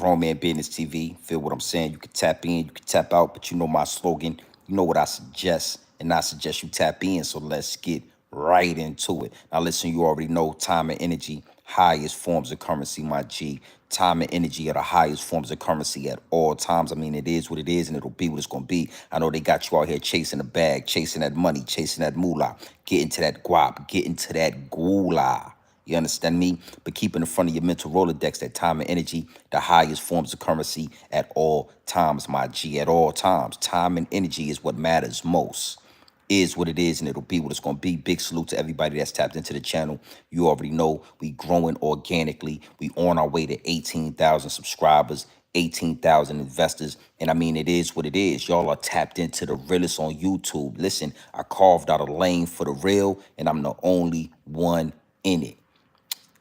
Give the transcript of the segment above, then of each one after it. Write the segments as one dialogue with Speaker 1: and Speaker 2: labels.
Speaker 1: Grown Man Business TV. Feel what I'm saying? You can tap in, you can tap out, but you know my slogan. You know what I suggest, and I suggest you tap in. So let's get right into it. Now, listen, you already know time and energy, highest forms of currency, my G. Time and energy are the highest forms of currency at all times. I mean, it is what it is, and it'll be what it's going to be. I know they got you out here chasing the bag, chasing that money, chasing that moolah, getting to that guap, getting to that gula. You understand me? But keep in the front of your mental Rolodex that time and energy, the highest forms of currency at all times, my G, at all times. Time and energy is what matters most. Is what it is, and it'll be what it's going to be. Big salute to everybody that's tapped into the channel. You already know we growing organically. We on our way to 18,000 subscribers, 18,000 investors. And I mean, it is what it is. Y'all are tapped into the realest on YouTube. Listen, I carved out a lane for the real, and I'm the only one in it.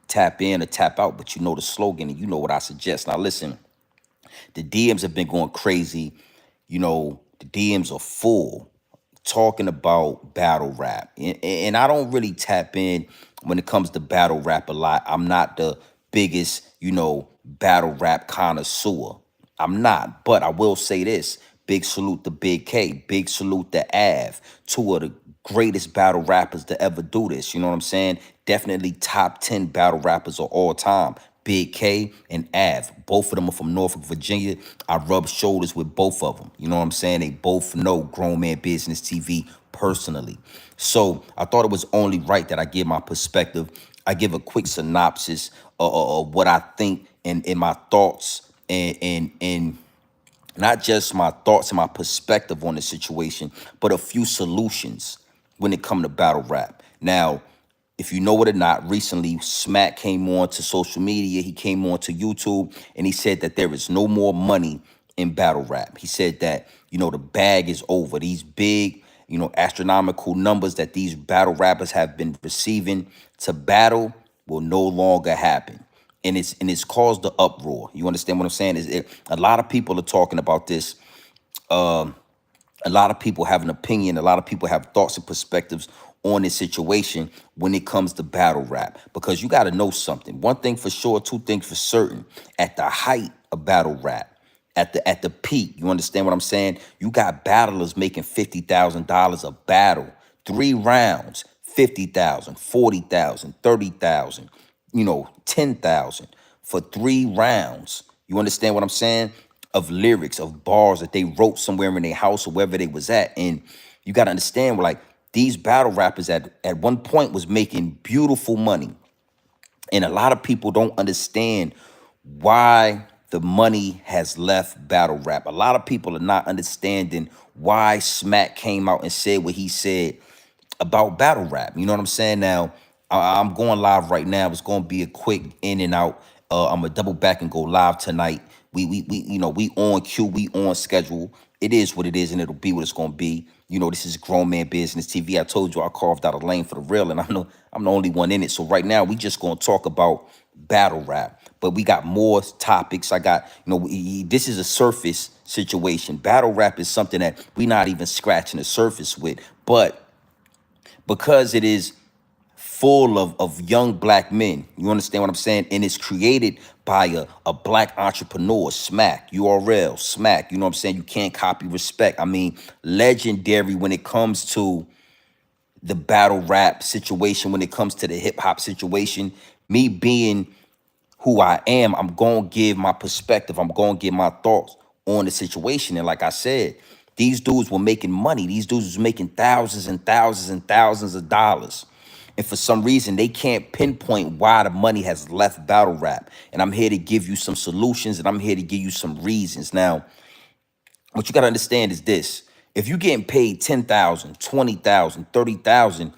Speaker 1: Tap in or tap out, but you know the slogan and you know what I suggest. Now listen, the DMs have been going crazy. You know, the DMs are full talking about battle rap. And I don't really tap in when it comes to battle rap a lot. I'm not the biggest, you know, battle rap connoisseur. I'm not, but I will say this. Big salute to Big K. Big salute to Av. Two of the greatest battle rappers to ever do this. You know what I'm saying? Definitely top 10 battle rappers of all time. Big K and Av. Both of them are from Norfolk, Virginia. I rub shoulders with both of them. You know what I'm saying? They both know Grown Man Business TV personally. So I thought it was only right that I give my perspective. I give a quick synopsis of what I think and my thoughts and not just my thoughts and my perspective on the situation, but a few solutions when it comes to battle rap. Now, if you know it or not, recently Smack came on to social media. He came on to YouTube and he said that there is no more money in battle rap. He said that, you know, the bag is over. These big, you know, astronomical numbers that these battle rappers have been receiving to battle will no longer happen. And it's caused the uproar. You understand what I'm saying? A lot of people are talking about this. A lot of people have an opinion. A lot of people have thoughts and perspectives on this situation when it comes to battle rap. Because you got to know something. One thing for sure, two things for certain. At the height of battle rap, at the peak, you understand what I'm saying? You got battlers making $50,000 a battle. 3 rounds, 50,000, 40,000, 30,000, you know, 10,000 for 3 rounds. You understand what I'm saying? Of lyrics, of bars that they wrote somewhere in their house or wherever they was at. And you got to understand, like, these battle rappers at one point was making beautiful money. And a lot of people don't understand why the money has left battle rap. A lot of people are not understanding why Smack came out and said what he said about battle rap. You know what I'm saying? Now, I'm going live right now. It's going to be a quick in and out. I'm going to double back and go live tonight. You know, we on cue, we on schedule. It is what it is, and it'll be what it's going to be. You know, this is Grown Man Business TV. I told you I carved out a lane for the real, and I'm the only one in it. So right now, we just going to talk about battle rap. But we got more topics. I got, you know, this is a surface situation. Battle rap is something that we not even scratching the surface with. But because it is full of young black men, you understand what I'm saying? And it's created by a black entrepreneur, Smack, URL, Smack, you know what I'm saying? You can't copy respect. I mean, legendary when it comes to the battle rap situation, when it comes to the hip hop situation. Me being who I am, I'm going to give my perspective. I'm going to give my thoughts on the situation. And like I said, these dudes were making money. These dudes was making thousands and thousands and thousands of dollars. And for some reason, they can't pinpoint why the money has left battle rap. And I'm here to give you some solutions, and I'm here to give you some reasons. Now, what you got to understand is this. If you're getting paid 10,000, 20,000, 30,000,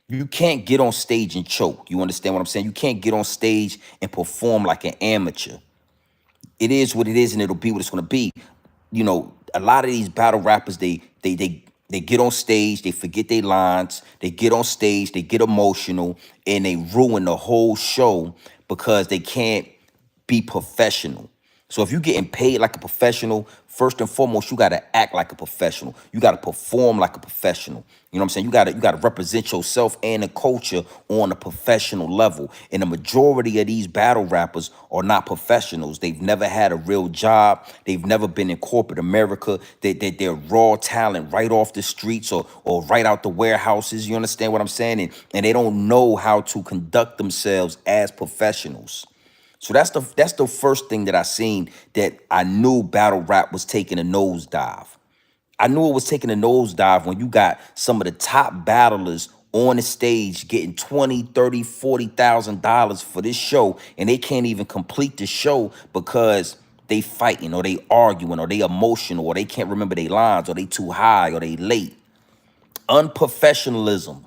Speaker 1: you can't get on stage and choke. You understand what I'm saying? You can't get on stage and perform like an amateur. It is what it is, and it'll be what it's going to be. You know, a lot of these battle rappers, they get on stage, they forget their lines, they get on stage, they get emotional, and they ruin the whole show because they can't be professional. So if you're getting paid like a professional, first and foremost, you gotta act like a professional. You gotta perform like a professional. You know what I'm saying? You gotta represent yourself and the culture on a professional level. And the majority of these battle rappers are not professionals. They've never had a real job. They've never been in corporate America. They're raw talent right off the streets or right out the warehouses. You understand what I'm saying? And they don't know how to conduct themselves as professionals. So that's the first thing that I seen that I knew battle rap was taking a nosedive. I knew it was taking a nosedive when you got some of the top battlers on the stage getting 20, 30, 40,000 dollars for this show, and they can't even complete the show because they fighting or they arguing or they emotional or they can't remember their lines or they too high or they late. Unprofessionalism.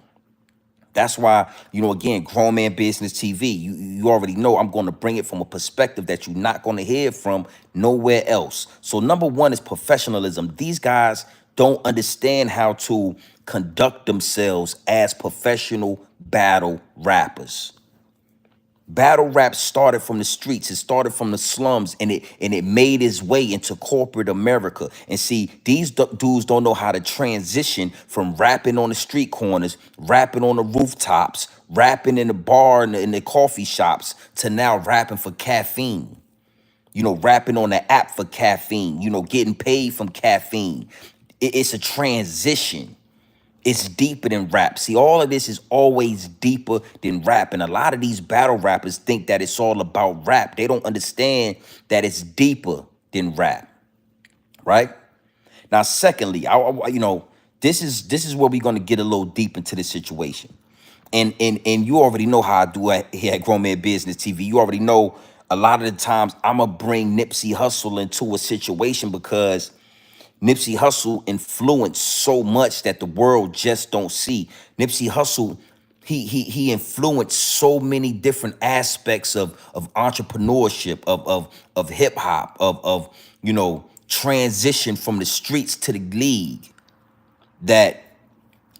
Speaker 1: That's why, again, Grown Man Business TV, you already know I'm going to bring it from a perspective that you're not going to hear from nowhere else. So number one is professionalism. These guys don't understand how to conduct themselves as professional battle rappers. Battle rap started from the streets. It started from the slums, and it made its way into corporate America. And see, these dudes don't know how to transition from rapping on the street corners, rapping on the rooftops, rapping in the bar and in the coffee shops, to now rapping for caffeine. Rapping on the app for caffeine. Getting paid from caffeine. It's a transition. It's deeper than rap. See, all of this is always deeper than rap. And a lot of these battle rappers think that it's all about rap. They don't understand that it's deeper than rap, right? Now, secondly, this is where we're going to get a little deep into this situation. And you already know how I do it here at Grown Man Business TV. You already know a lot of the times I'm going to bring Nipsey Hussle into a situation because Nipsey Hussle influenced so much that the world just don't see. Nipsey Hussle, he influenced so many different aspects of entrepreneurship, of hip hop, of transition from the streets to the league, that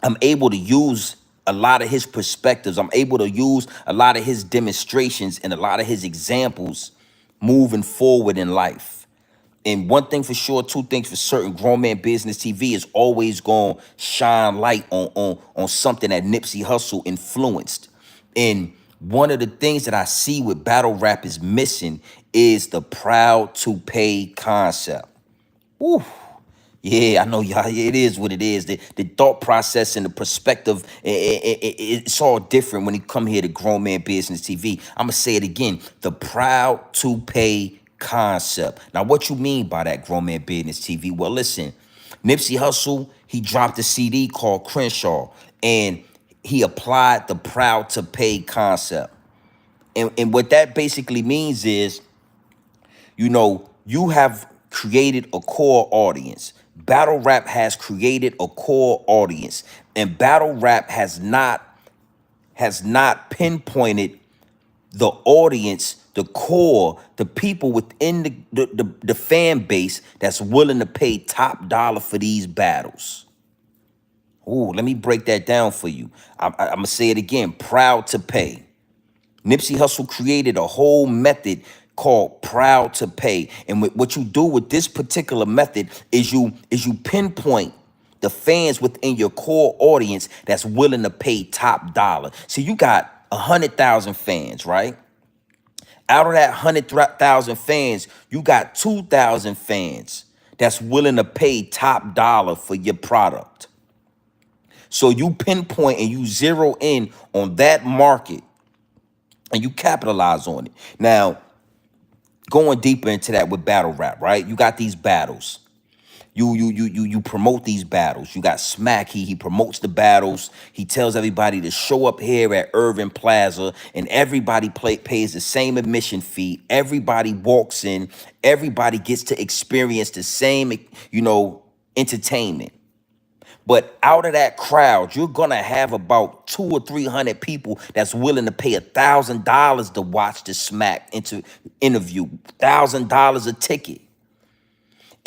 Speaker 1: I'm able to use a lot of his perspectives. I'm able to use a lot of his demonstrations and a lot of his examples moving forward in life. And one thing for sure, two things for certain, Grown Man Business TV is always going to shine light on something that Nipsey Hussle influenced. And one of the things that I see with battle rap is missing is the proud to pay concept. Woo. Yeah, I know y'all. It is what it is. The thought process and the perspective, it's all different when you come here to Grown Man Business TV. I'm gonna say it again: the proud to pay concept. Now, what you mean by that, Grown Man Business TV? Well, listen, Nipsey Hussle, he dropped a CD called Crenshaw, and he applied the proud to pay concept. And what that basically means is, you have created a core audience. Battle rap has created a core audience, and battle rap has not pinpointed the audience, the core, the people within the fan base that's willing to pay top dollar for these battles. Ooh, let me break that down for you. I'm gonna say it again: proud to pay. Nipsey Hussle created a whole method called Proud to Pay. And what you do with this particular method is you pinpoint the fans within your core audience that's willing to pay top dollar. See, you got 100,000 fans, right? Out of that 100,000 fans, you got 2,000 fans that's willing to pay top dollar for your product. So you pinpoint and you zero in on that market and you capitalize on it. Now, going deeper into that with battle rap, right? You got these battles. You promote these battles. You got Smack. He promotes the battles. He tells everybody to show up here at Irving Plaza, and everybody pays the same admission fee. Everybody walks in. Everybody gets to experience the same, entertainment. But out of that crowd, you're gonna have about 200 or 300 people that's willing to pay $1,000 to watch the Smack interview. $1,000 a ticket.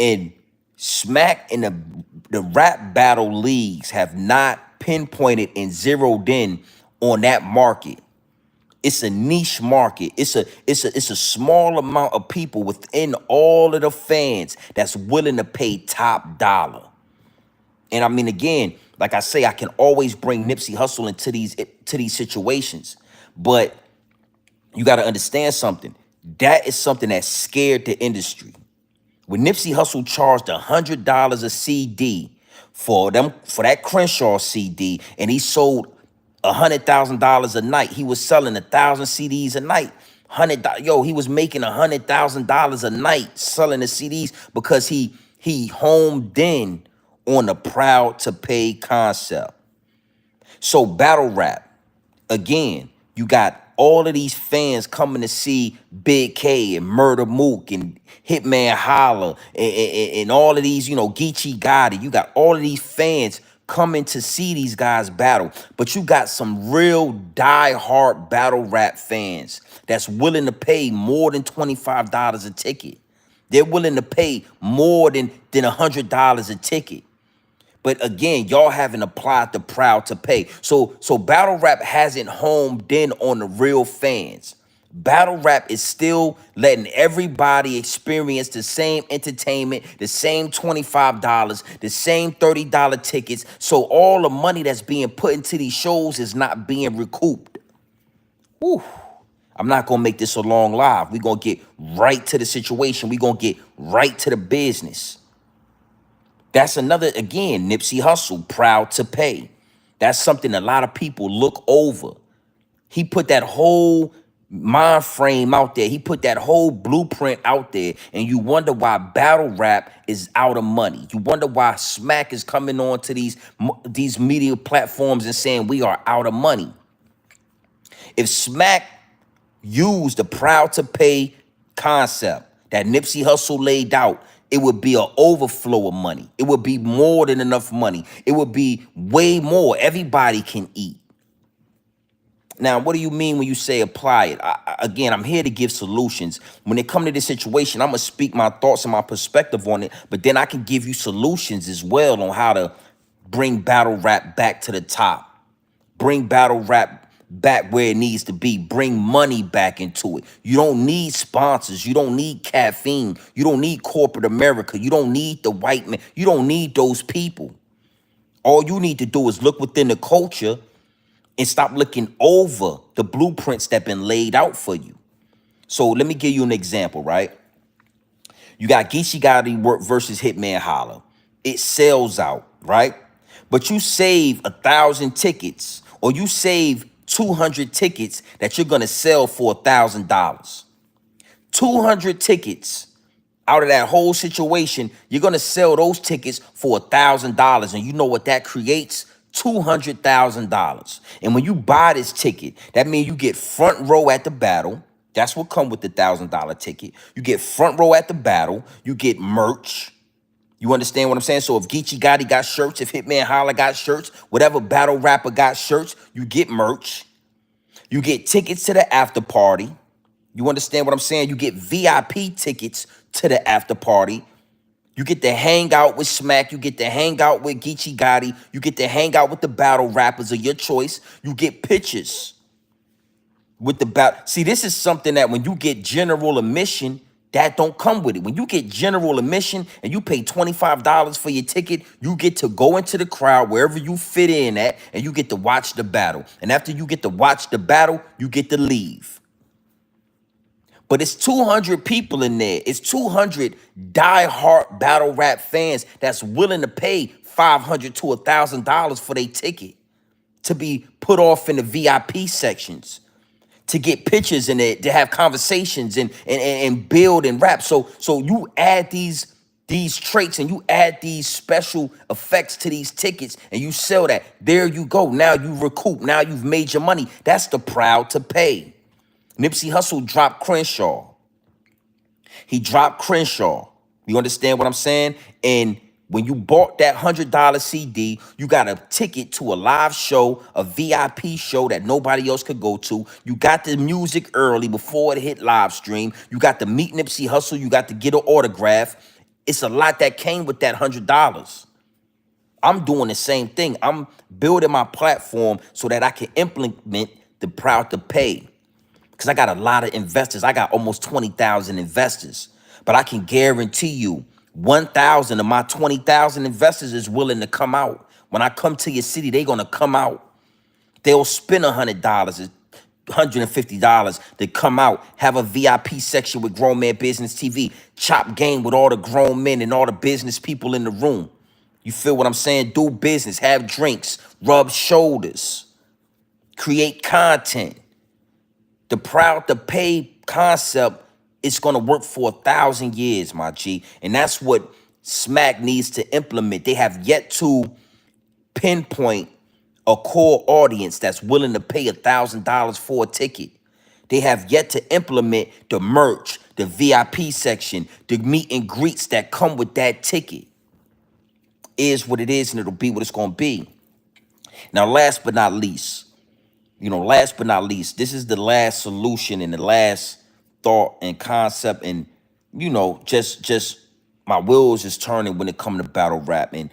Speaker 1: And Smack and the rap battle leagues have not pinpointed and zeroed in on that market. It's a niche market. It's a small amount of people within all of the fans that's willing to pay top dollar. And I mean, again, like I say, I can always bring Nipsey Hussle into these situations, but you got to understand something. That is something that scared the industry. When Nipsey Hussle charged $100 a CD for that Crenshaw CD, and he sold $100,000 a night, he was selling 1,000 CDs a night. He was making $100,000 a night selling the CDs because he homed in on the proud to pay concept. So battle rap, again, you got all of these fans coming to see Big K and Murder Mook and Hitman Holla and all of these, Geechee Gotti. You got all of these fans coming to see these guys battle. But you got some real die-hard battle rap fans that's willing to pay more than $25 a ticket. They're willing to pay more than $100 a ticket. But again, y'all haven't applied the proud to pay. So battle rap hasn't homed in on the real fans. Battle rap is still letting everybody experience the same entertainment, the same $25, the same $30 tickets. So all the money that's being put into these shows is not being recouped. Whew. I'm not going to make this a long live. We're going to get right to the situation. We're going to get right to the business. That's another, again, Nipsey Hussle, proud to pay. That's something a lot of people look over. He put that whole mind frame out there. He put that whole blueprint out there. And you wonder why battle rap is out of money. You wonder why Smack is coming on to these media platforms and saying we are out of money. If Smack used the proud to pay concept that Nipsey Hussle laid out, it would be an overflow of money. It would be more than enough money. It would be way more. Everybody can eat. Now, what do you mean when you say apply it? Again, I'm here to give solutions. When it comes to this situation, I'm going to speak my thoughts and my perspective on it, but then I can give you solutions as well on how to bring battle rap back to the top. Bring battle rap back where it needs to be. Bring money back into it. You don't need sponsors. You don't need caffeine. You don't need corporate America. You don't need the white man. You don't need those people. All you need to do is look within the culture and stop looking over the blueprints that been laid out for you. So let me give you an example, right? You got Geechee Gotti versus Hitman Holla. It sells out, right? But you save 1,000 tickets, or you save 200 tickets that you're going to sell for $1,000. 200 tickets out of that whole situation, you're going to sell those tickets for $1,000. And you know what that creates? $200,000. And when you buy this ticket, that means you get front row at the battle. That's what comes with the $1,000 ticket. You get front row at the battle. You get merch. You understand what I'm saying? So if Geechee Gotti got shirts, if Hitman Holla got shirts, whatever battle rapper got shirts, you get merch. You get tickets to the after party. You understand what I'm saying? You get VIP tickets to the after party. You get to hang out with Smack. You get to hang out with Geechee Gotti. You get to hang out with the battle rappers of your choice. You get pictures with the battle. See, this is something that when you get general admission, that don't come with it. When you get general admission and you pay $25 for your ticket, you get to go into the crowd wherever you fit in at, and you get to watch the battle. And after you get to watch the battle, you get to leave. But it's 200 people in there. It's 200 die-hard battle rap fans that's willing to pay $500 to $1,000 for their ticket to be put off in the VIP sections, to get pictures in it, to have conversations and build and rap. So you add these traits and you add these special effects to these tickets and you sell that. There you go. Now you recoup. Now you've made your money. That's the proud to pay. Nipsey Hussle dropped Crenshaw. He dropped Crenshaw. You understand what I'm saying? And when you bought that $100 CD, you got a ticket to a live show, a VIP show that nobody else could go to. You got the music early before it hit live stream. You got to meet Nipsey Hussle. You got to get an autograph. It's a lot that came with that $100. I'm doing the same thing. I'm building my platform so that I can implement the proud to pay. because I got a lot of investors. I got almost 20,000 investors. But I can guarantee you 1,000 of my 20,000 investors is willing to come out. When I come to your city, they're going to come out. They'll spend $100, $150 to come out, have a VIP section with Grown Man Business TV, chop game with all the grown men and all the business people in the room. You feel what I'm saying? Do business, have drinks, rub shoulders, create content. The proud to pay concept is going to work for 1,000 years, my G. And that's what Smack needs to implement. They have yet to pinpoint a core audience that's willing to pay $1,000 for a ticket. They have yet to implement the merch, the VIP section, the meet and greets that come with that ticket. Is what it is, and it'll be what it's going to be. Now, last but not least, this is the last solution and the last thought and concept, and just my wheels is turning when it comes to battle rap. And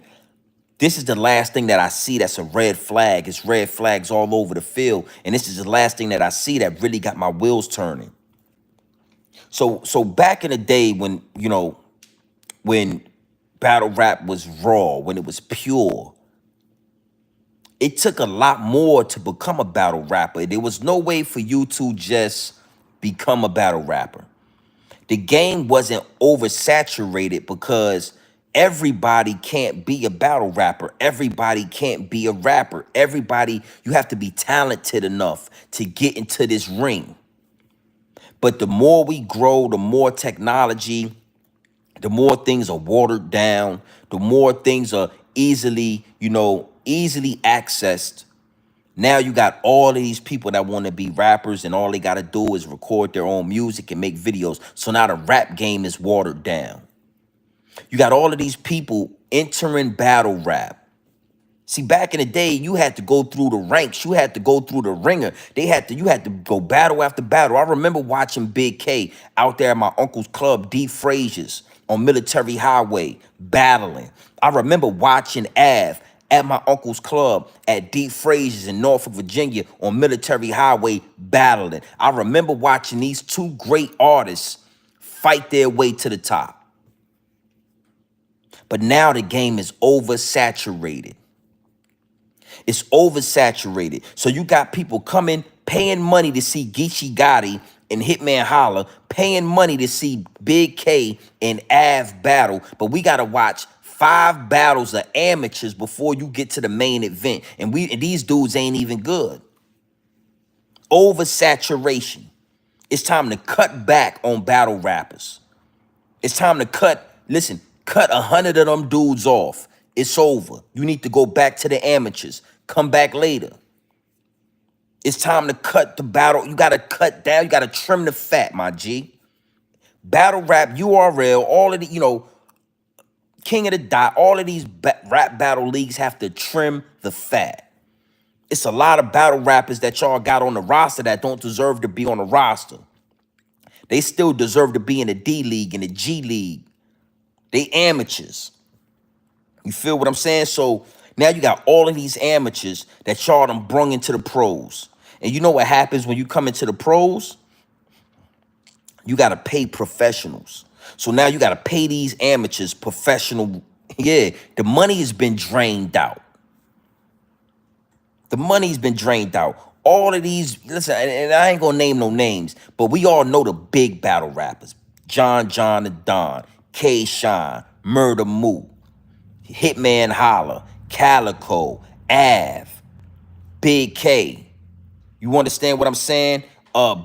Speaker 1: this is the last thing that I see that's a red flag. It's red flags all over the field, and this is the last thing that I see that really got my wheels turning. So back in the day when battle rap was raw, when it was pure, it took a lot more to become a battle rapper. There was no way for you to just become a battle rapper. The game wasn't oversaturated because everybody can't be a battle rapper. Everybody can't be a rapper. You have to be talented enough to get into this ring. But the more we grow, the more technology, the more things are watered down, the more things are easily accessed. Now you got all of these people that want to be rappers, and all they got to do is record their own music and make videos. So now the rap game is watered down. You got all of these people entering battle rap. See, back in the day, you had to go through the ranks. You had to go through the ringer. You had to go battle after battle. I remember watching Big K out there at my uncle's club, D. Frazier's, on Military Highway, battling. I remember watching Av at my uncle's club at D. Frazier's in Norfolk, Virginia, on Military Highway, battling. I remember watching these two great artists fight their way to the top. But now the game is oversaturated. It's oversaturated. So you got people coming, paying money to see Geechee Gotti and Hitman Holla, paying money to see Big K and Av battle. But we got to watch 5 battles of amateurs before you get to the main event. And these dudes ain't even good. Oversaturation. It's time to cut back on battle rappers. It's time to cut 100 of them dudes off. It's over. You need to go back to the amateurs. Come back later. It's time to cut the battle. You got to cut down. You got to trim the fat, my G. Battle rap, URL, all of the, King of the Dot, all of these rap battle leagues have to trim the fat. It's a lot of battle rappers that y'all got on the roster that don't deserve to be on the roster. They still deserve to be in the D League, in the G League. They amateurs. You feel what I'm saying? So now you got all of these amateurs that y'all done brung into the pros. And you know what happens when you come into the pros? You got to pay professionals. So now you got to pay these amateurs professional. Yeah, the money has been drained out. The money's been drained out. All of these, listen, and I ain't going to name no names, but we all know the big battle rappers. John the Don, K-Shine, Murder Moo, Hitman Holla, Calico, Av, Big K. You understand what I'm saying?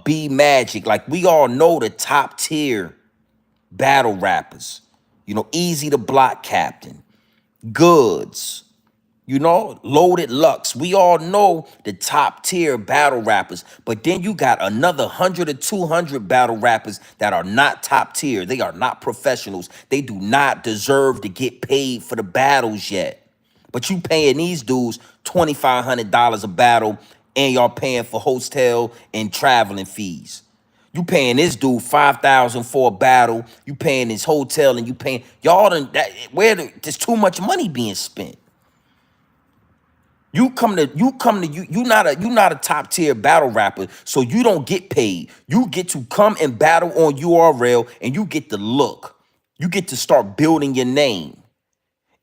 Speaker 1: B Magic. Like, we all know the top tier battle rappers. Easy to Block Captain, Goods, Loaded Lux. We all know the top tier battle rappers. But then you got another 100 or 200 battle rappers that are not top tier. They are not professionals. They do not deserve to get paid for the battles yet. But you paying these dudes $2,500 a battle, and y'all paying for hotel and traveling fees. You paying this dude $5,000 for a battle. You paying his hotel, and you paying y'all. There's too much money being spent. You not a top tier battle rapper, so you don't get paid. You get to come and battle on URL, and you get to look. You get to start building your name.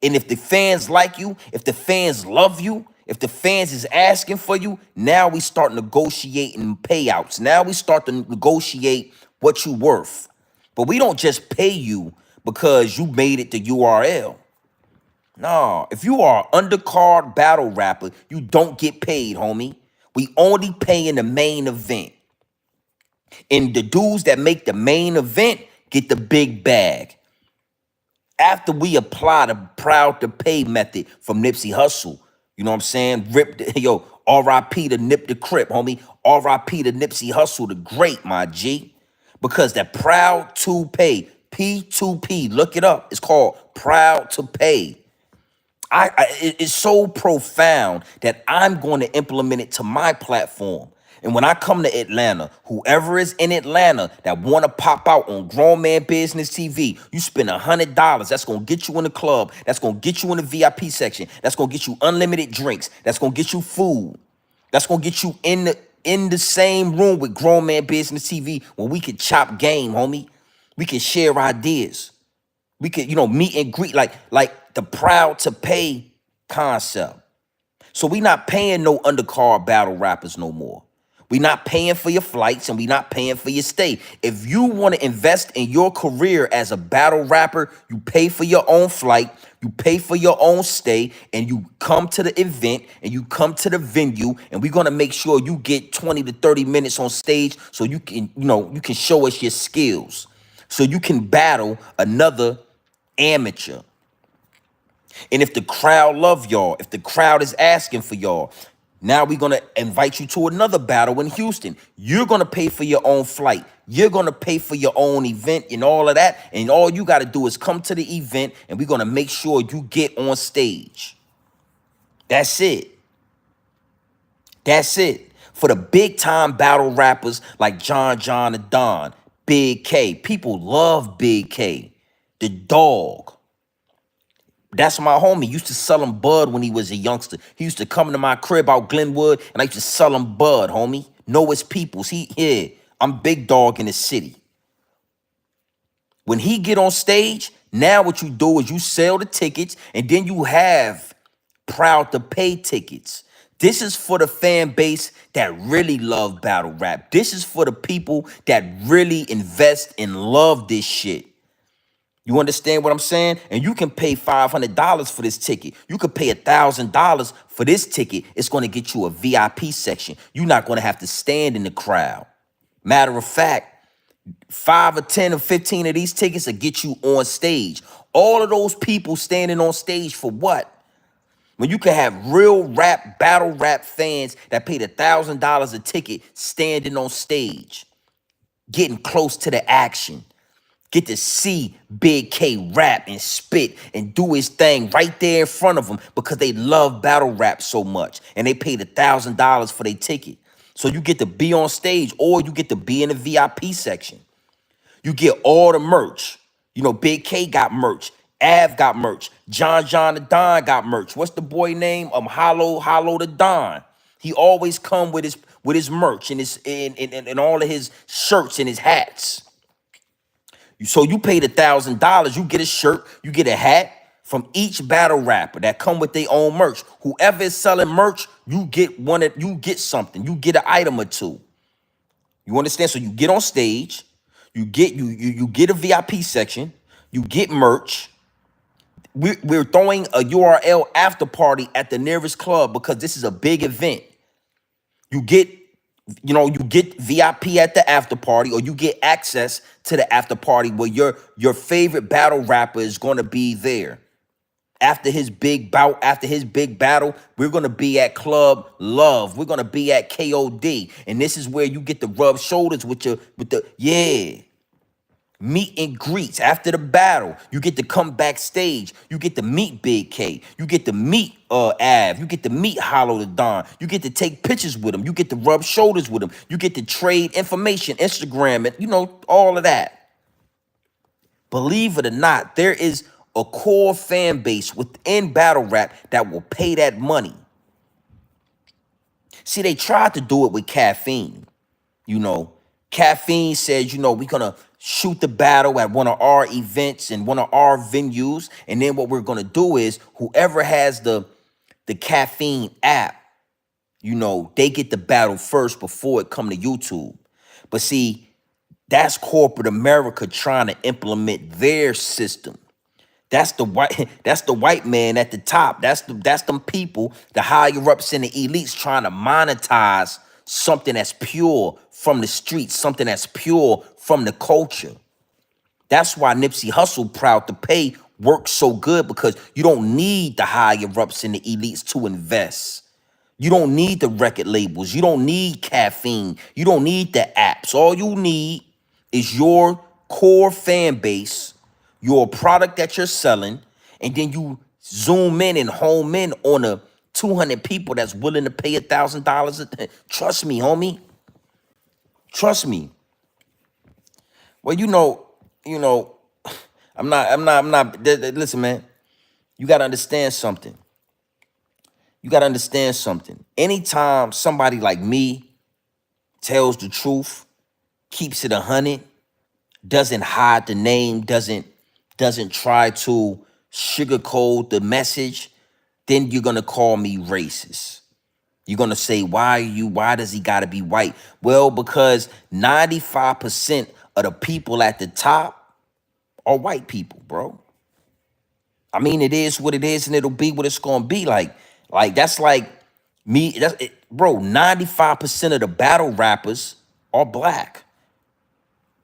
Speaker 1: And if the fans like you, if the fans love you, if the fans is asking for you, now we start negotiating payouts. Now we start to negotiate what you worth. But we don't just pay you because you made it to URL. No, if you are an undercard battle rapper, you don't get paid, homie. We only pay in the main event. And the dudes that make the main event get the big bag. After we apply the proud to pay method from Nipsey Hussle, you know what I'm saying? Yo, RIP to Nip the Crip, homie. RIP to Nipsey Hussle, the great, my G. Because that proud to pay, P2P, look it up. It's called proud to pay. It's so profound that I'm going to implement it to my platform. And when I come to Atlanta, whoever is in Atlanta that want to pop out on Grown Man Business TV, you spend $100. That's going to get you in the club. That's going to get you in the VIP section. That's going to get you unlimited drinks. That's going to get you food. That's going to get you in the same room with Grown Man Business TV where we can chop game, homie. We can share ideas. We could, meet and greet like the proud to pay concept. So we not paying no undercard battle rappers no more. We not paying for your flights and we not paying for your stay. If you want to invest in your career as a battle rapper, you pay for your own flight, you pay for your own stay, and you come to the event and you come to the venue, and we're gonna make sure you get 20 to 30 minutes on stage so you can, you can show us your skills. So you can battle another amateur. And if the crowd love y'all, if the crowd is asking for y'all, now we're going to invite you to another battle in Houston. You're going to pay for your own flight. You're going to pay for your own event and all of that. And all you got to do is come to the event, and we're going to make sure you get on stage. That's it. That's it. For the big time battle rappers like John and Don, Big K. People love Big K. The dog. That's my homie. Used to sell him bud when he was a youngster. He used to come to my crib out Glenwood, and I used to sell him bud, homie. Know his peoples. I'm big dog in the city. When he get on stage, now what you do is you sell the tickets, and then you have proud to pay tickets. This is for the fan base that really love battle rap. This is for the people that really invest and love this shit. You understand what I'm saying? And you can pay $500 for this ticket. You could pay $1,000 for this ticket. It's going to get you a VIP section. You're not going to have to stand in the crowd. Matter of fact, 5 or 10 or 15 of these tickets will get you on stage. All of those people standing on stage for what? When you can have real rap, battle rap fans that paid $1,000 a ticket standing on stage, getting close to the action. Get to see Big K rap and spit and do his thing right there in front of them because they love battle rap so much. And they paid $1,000 for their ticket. So you get to be on stage, or you get to be in the VIP section. You get all the merch. Big K got merch. Av got merch. John the Don got merch. What's the boy name? Hollow the Don. He always come with his merch and and all of his shirts and his hats. So you paid $1,000, you get a shirt, you get a hat from each battle rapper that come with their own merch. Whoever is selling merch, you get something, you get an item or two. You understand? So you get on stage, you get a VIP section, you get merch. We're throwing a URL after party at the nearest club because this is a big event. You get VIP at the after party, or you get access to the after party where your favorite battle rapper is going to be there. After his big bout, after his big battle, we're going to be at Club Love. We're going to be at KOD. And this is where you get to rub shoulders with meet and greets after the battle. You get to come backstage. You get to meet Big K. You get to meet Av. You get to meet Hollow the Don. You get to take pictures with him. You get to rub shoulders with him. You get to trade information, Instagram, and all of that. Believe it or not, there is a core fan base within battle rap that will pay that money. See, they tried to do it with caffeine. You know, caffeine says, you know, we're gonna shoot the battle at one of our events and one of our venues, and then what we're gonna do is whoever has the caffeine app, you know, they get the battle first before it come to YouTube. But see, that's corporate America trying to implement their system. That's the white that's the white man at the top. That's them people, the higher ups and the elites trying to monetize something that's pure from the streets, something that's pure from the culture. That's why Nipsey Hussle proud to pay works so good, because you don't need the higher ups and the elites to invest. You don't need the record labels. You don't need caffeine. You don't need the apps. All you need is your core fan base, your product that you're selling, and then you zoom in and home in on a 200 people that's willing to pay $1,000. Trust me, homie. Trust me. Well, listen, man, you got to understand something. You got to understand something. Anytime somebody like me tells the truth, keeps it 100, doesn't hide the name, doesn't try to sugarcoat the message, then you're going to call me racist. You're going to say, why does he got to be white? Well, because 95% of the people at the top are white people, bro. I mean, it is what it is, and it'll be what it's going to be. Like that's like me. That's it, bro. 95% of the battle rappers are black.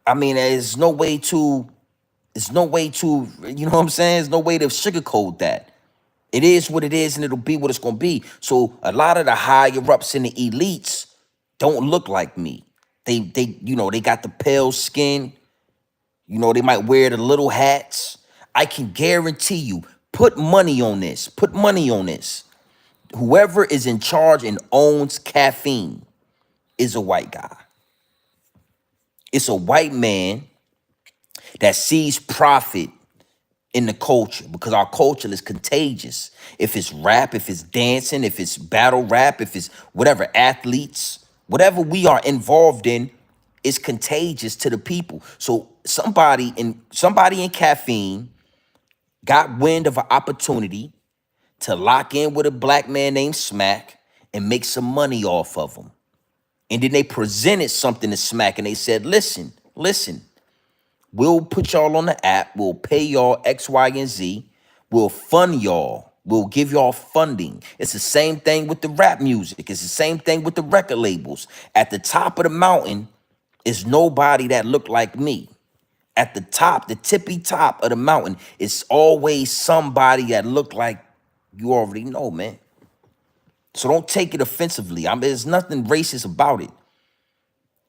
Speaker 1: I mean, there's no way to, you know what I'm saying? There's no way to sugarcoat that. It is what it is, and it'll be what it's gonna be. So a lot of the higher ups and the elites don't look like me. They got the pale skin. You know, they might wear the little hats. I can guarantee you, put money on this. Put money on this. Whoever is in charge and owns caffeine is a white guy. It's a white man that sees profit in the culture, because our culture is contagious. If it's rap, if it's dancing, if it's battle rap, if it's whatever, athletes, whatever we are involved in is contagious to the people. So somebody in caffeine got wind of an opportunity to lock in with a black man named Smack and make some money off of him. And then they presented something to Smack and they said, listen, we'll put y'all on the app. We'll pay y'all X, Y, and Z. We'll fund y'all. We'll give y'all funding. It's the same thing with the rap music. It's the same thing with the record labels. At the top of the mountain is nobody that looked like me. At the top, the tippy top of the mountain, is always somebody that looked like you already know, man. So don't take it offensively. There's nothing racist about it.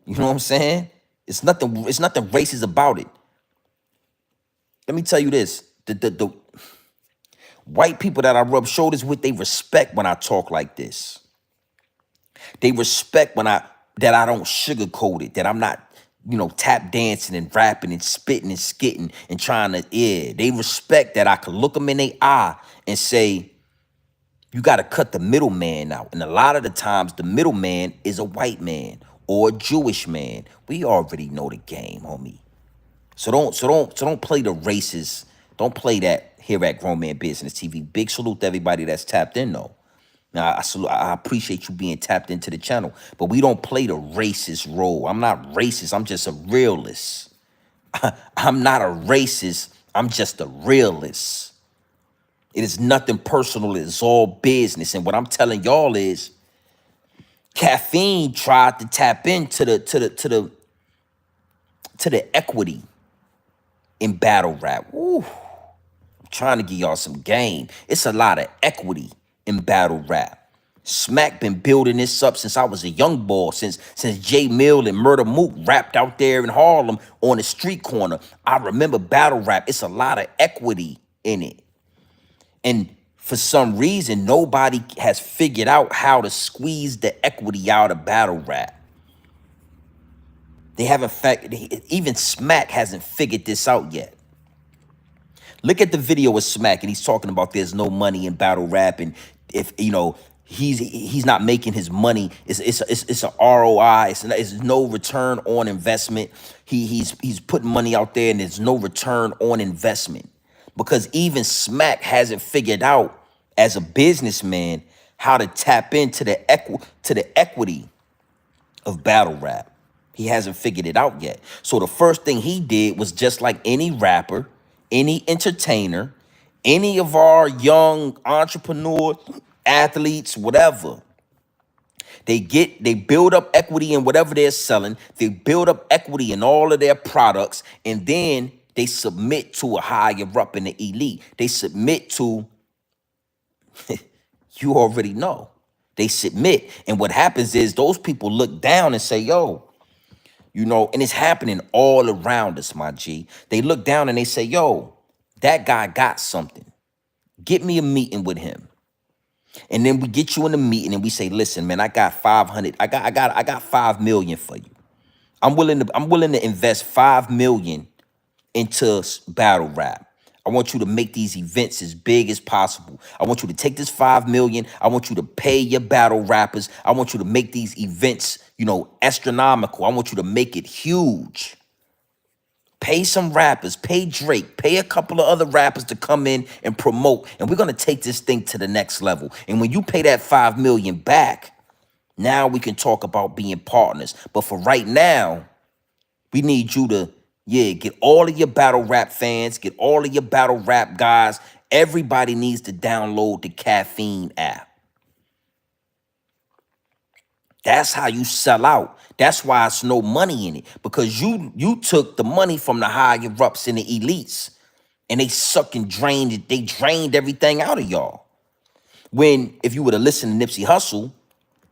Speaker 1: You know what I'm saying? It's nothing racist about it. Let me tell you this. The white people that I rub shoulders with, they respect when I talk like this. They respect that I don't sugarcoat it, that I'm not, tap dancing and rapping and spitting and skitting and trying to, yeah. They respect that I can look them in their eye and say, you got to cut the middleman out. And a lot of the times the middleman is a white man or a Jewish man. We already know the game, homie. So don't play the racist. Don't play that here at Grown Man Business TV. Big salute to everybody that's tapped in, though. Now, I appreciate you being tapped into the channel, but we don't play the racist role. I'm not racist. I'm just a realist. I'm not a racist. I'm just a realist. It is nothing personal. It's all business. And what I'm telling y'all is, caffeine tried to tap into the equity in battle rap. Woo. I'm trying to give y'all some game. It's a lot of equity in battle rap. Smack been building this up since I was a young boy, since J Mill and Murder Mook rapped out there in Harlem on the street corner. I remember battle rap. It's a lot of equity in it. And for some reason, nobody has figured out how to squeeze the equity out of battle rap. They haven't, even Smack hasn't figured this out yet. Look at the video of Smack, and he's talking about there's no money in battle rap, and if He's not making his money. It's a ROI. It's no return on investment. He's putting money out there and there's no return on investment, because even Smack hasn't figured out as a businessman how to tap into the equity of battle rap. He hasn't figured it out yet. So the first thing he did was, just like any rapper, any entertainer, any of our young entrepreneurs, athletes, whatever, they build up equity in whatever they're selling. They build up equity in all of their products, and then they submit to a higher up in the elite. They submit to, you already know. They submit. And what happens is those people look down and say, yo, and it's happening all around us, my G. They look down and they say, yo, that guy got something. Get me a meeting with him. And then we get you in the meeting and we say, listen, man, I got 500. I got 5 million for you. I'm willing to invest 5 million into battle rap. I want you to make these events as big as possible. I want you to take this 5 million. I want you to pay your battle rappers. I want you to make these events, astronomical. I want you to make it huge. Pay some rappers, pay Drake, pay a couple of other rappers to come in and promote. And we're going to take this thing to the next level. And when you pay that 5 million back, now we can talk about being partners. But for right now, we need you to, get all of your battle rap fans, get all of your battle rap guys. Everybody needs to download the Caffeine app. That's how you sell out. That's why it's no money in it, because you took the money from the higher ups and the elites, and they suck and drained it. They drained everything out of y'all. When, if you would have listened to Nipsey Hussle,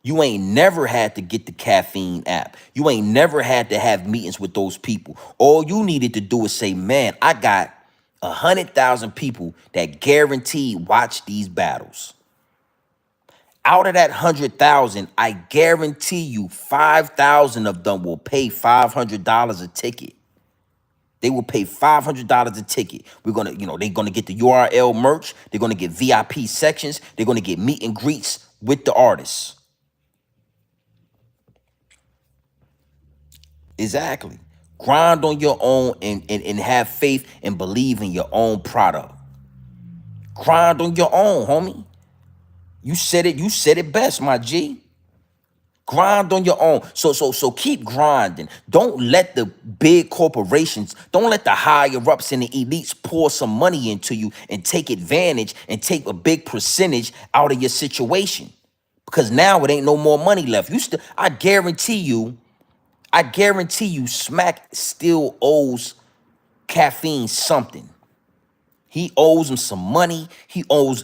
Speaker 1: you ain't never had to get the Caffeine app. You ain't never had to have meetings with those people. All you needed to do is say, man, I got 100,000 people that guaranteed watch these battles. Out of that 100,000, I guarantee you 5,000 of them will pay $500 a ticket. They will pay $500 a ticket. We're gonna, they're gonna get the URL merch. They're gonna get VIP sections. They're gonna get meet and greets with the artists. Exactly. Grind on your own and have faith and believe in your own product. Grind on your own, homie. You said it best, my G. Grind on your own. So keep grinding. Don't let the big corporations, don't let the higher ups and the elites pour some money into you and take advantage and take a big percentage out of your situation. Because now it ain't no more money left. I guarantee you, Smack still owes Caffeine something. He owes him some money. He owes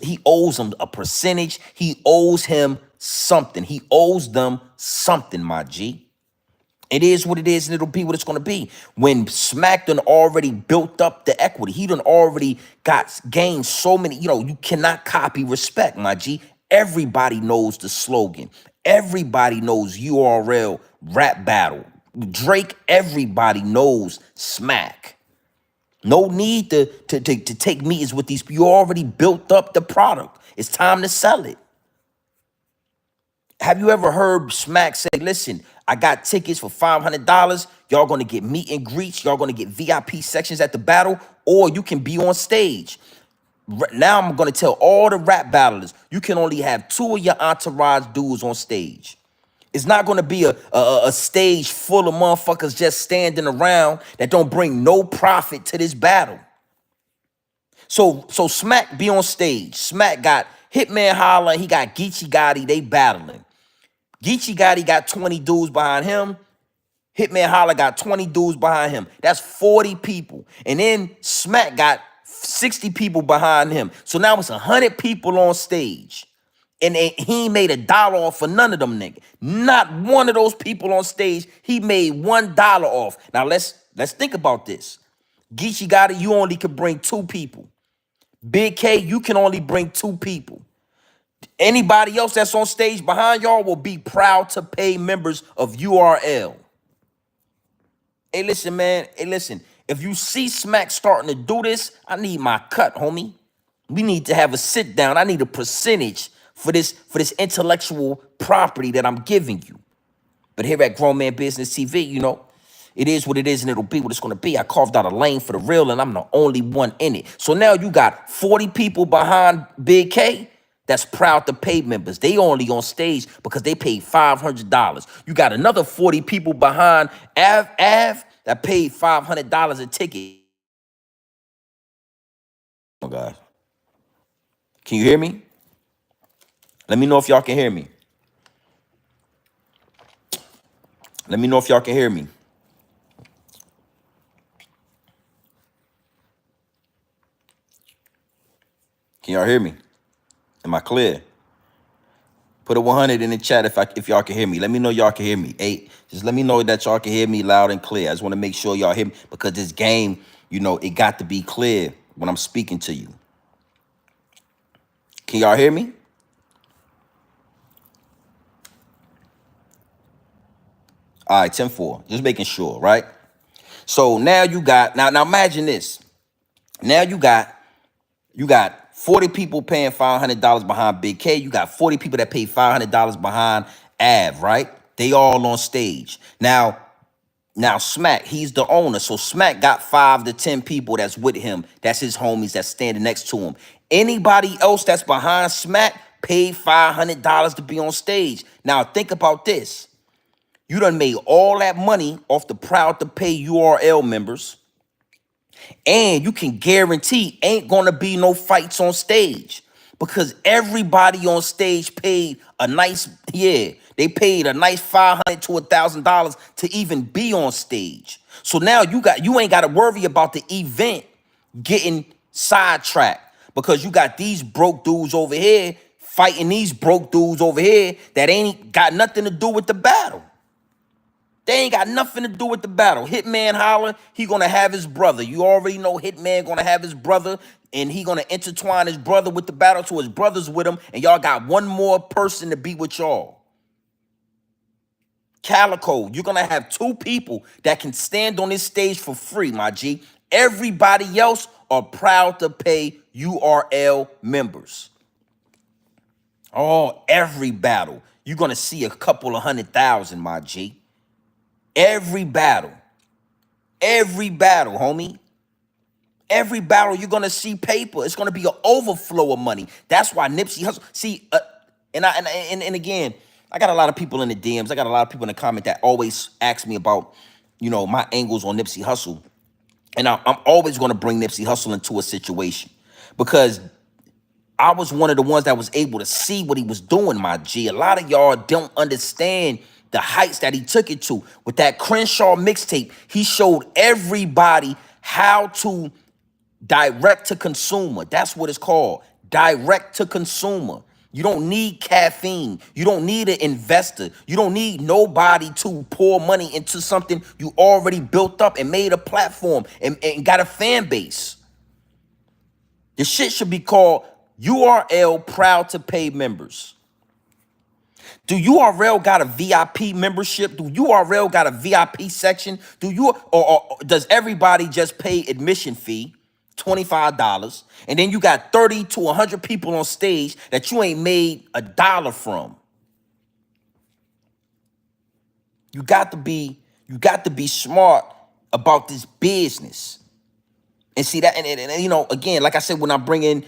Speaker 1: him a percentage. He owes him something. He owes them something, my G. It is what it is, and it'll be what it's going to be. When Smack done already built up the equity, he done already gained so many, you cannot copy respect, my G. Everybody knows the slogan. Everybody knows URL rap battle. Drake, everybody knows Smack. No need to take meetings with these people. You already built up the product. It's time to sell it. Have you ever heard Smack say, listen, I got tickets for $500. Y'all going to get meet and greets. Y'all going to get VIP sections at the battle, or you can be on stage. Now I'm going to tell all the rap battlers, you can only have 2 of your entourage dudes on stage. It's not going to be a stage full of motherfuckers just standing around that don't bring no profit to this battle. So Smack be on stage. Smack got Hitman Holla, and he got Geechee Gotti. They battling. Geechee Gotti got 20 dudes behind him. Hitman Holla got 20 dudes behind him. That's 40 people. And then Smack got 60 people behind him. So now it's 100 people on stage. And he ain't made $1 off for none of them niggas. Not one of those people on stage, he made $1 off. Now let's think about this. Geechee Gotti, you only could bring 2 people. Big K, you can only bring 2 people. Anybody else that's on stage behind y'all will be proud to pay members of URL. Hey, listen, man. Hey, listen. If you see Smack starting to do this, I need my cut, homie. We need to have a sit down. I need a percentage for this intellectual property that I'm giving you. But here at Grown Man Business TV, it is what it is and it'll be what it's gonna be. I carved out a lane for the real and I'm the only one in it. So now you got 40 people behind Big K that's proud to pay members. They only on stage because they paid $500. You got another 40 people behind Av that paid $500 a ticket. Oh God. Can you hear me? Let me know if y'all can hear me. Let me know if y'all can hear me. Can y'all hear me? Am I clear? Put a 100 in the chat if y'all can hear me. Let me know y'all can hear me. Just let me know that y'all can hear me loud and clear. I just want to make sure y'all hear me because this game, it got to be clear when I'm speaking to you. Can y'all hear me? All right, 10-4. Just making sure, right? So now you got, now imagine this. Now you got 40 people paying $500 behind Big K. You got 40 people that pay $500 behind Av, right? They all on stage. Now Smack, he's the owner. So Smack got 5 to 10 people that's with him. That's his homies that's standing next to him. Anybody else that's behind Smack paid $500 to be on stage. Now think about this. You done made all that money off the proud to pay URL members. And you can guarantee ain't gonna be no fights on stage because everybody on stage paid a nice, they paid a nice $500 to $1,000 to even be on stage. So now you ain't gotta worry about the event getting sidetracked because you got these broke dudes over here fighting these broke dudes over here that ain't got nothing to do with the battle. They ain't got nothing to do with the battle. Hitman holler, he gonna have his brother. You already know Hitman gonna have his brother, and he gonna intertwine his brother with the battle so his brother's with him, and y'all got one more person to be with y'all. Calico, you're gonna have 2 people that can stand on this stage for free, my G. Everybody else are proud to pay URL members. Oh, every battle, you're gonna see a couple of 100,000, my G. Every battle, homie. Every battle, you're gonna see paper. It's gonna be an overflow of money. That's why Nipsey Hussle. See, and again, I got a lot of people in the DMs. I got a lot of people in the comment that always ask me about, my angles on Nipsey Hussle, and I'm always gonna bring Nipsey Hussle into a situation because I was one of the ones that was able to see what he was doing, my G. A lot of y'all don't understand the heights that he took it to. With that Crenshaw mixtape, he showed everybody how to direct to consumer. That's what it's called, direct to consumer. You don't need caffeine. You don't need an investor. You don't need nobody to pour money into something you already built up and made a platform and got a fan base. The shit should be called URL proud to pay members. Do URL got a VIP membership? Do URL got a VIP section? Or does everybody just pay admission fee, $25, and then you got 30 to 100 people on stage that you ain't made a dollar from? You got to be smart about this business. And see that, and again, like I said, when I bring in,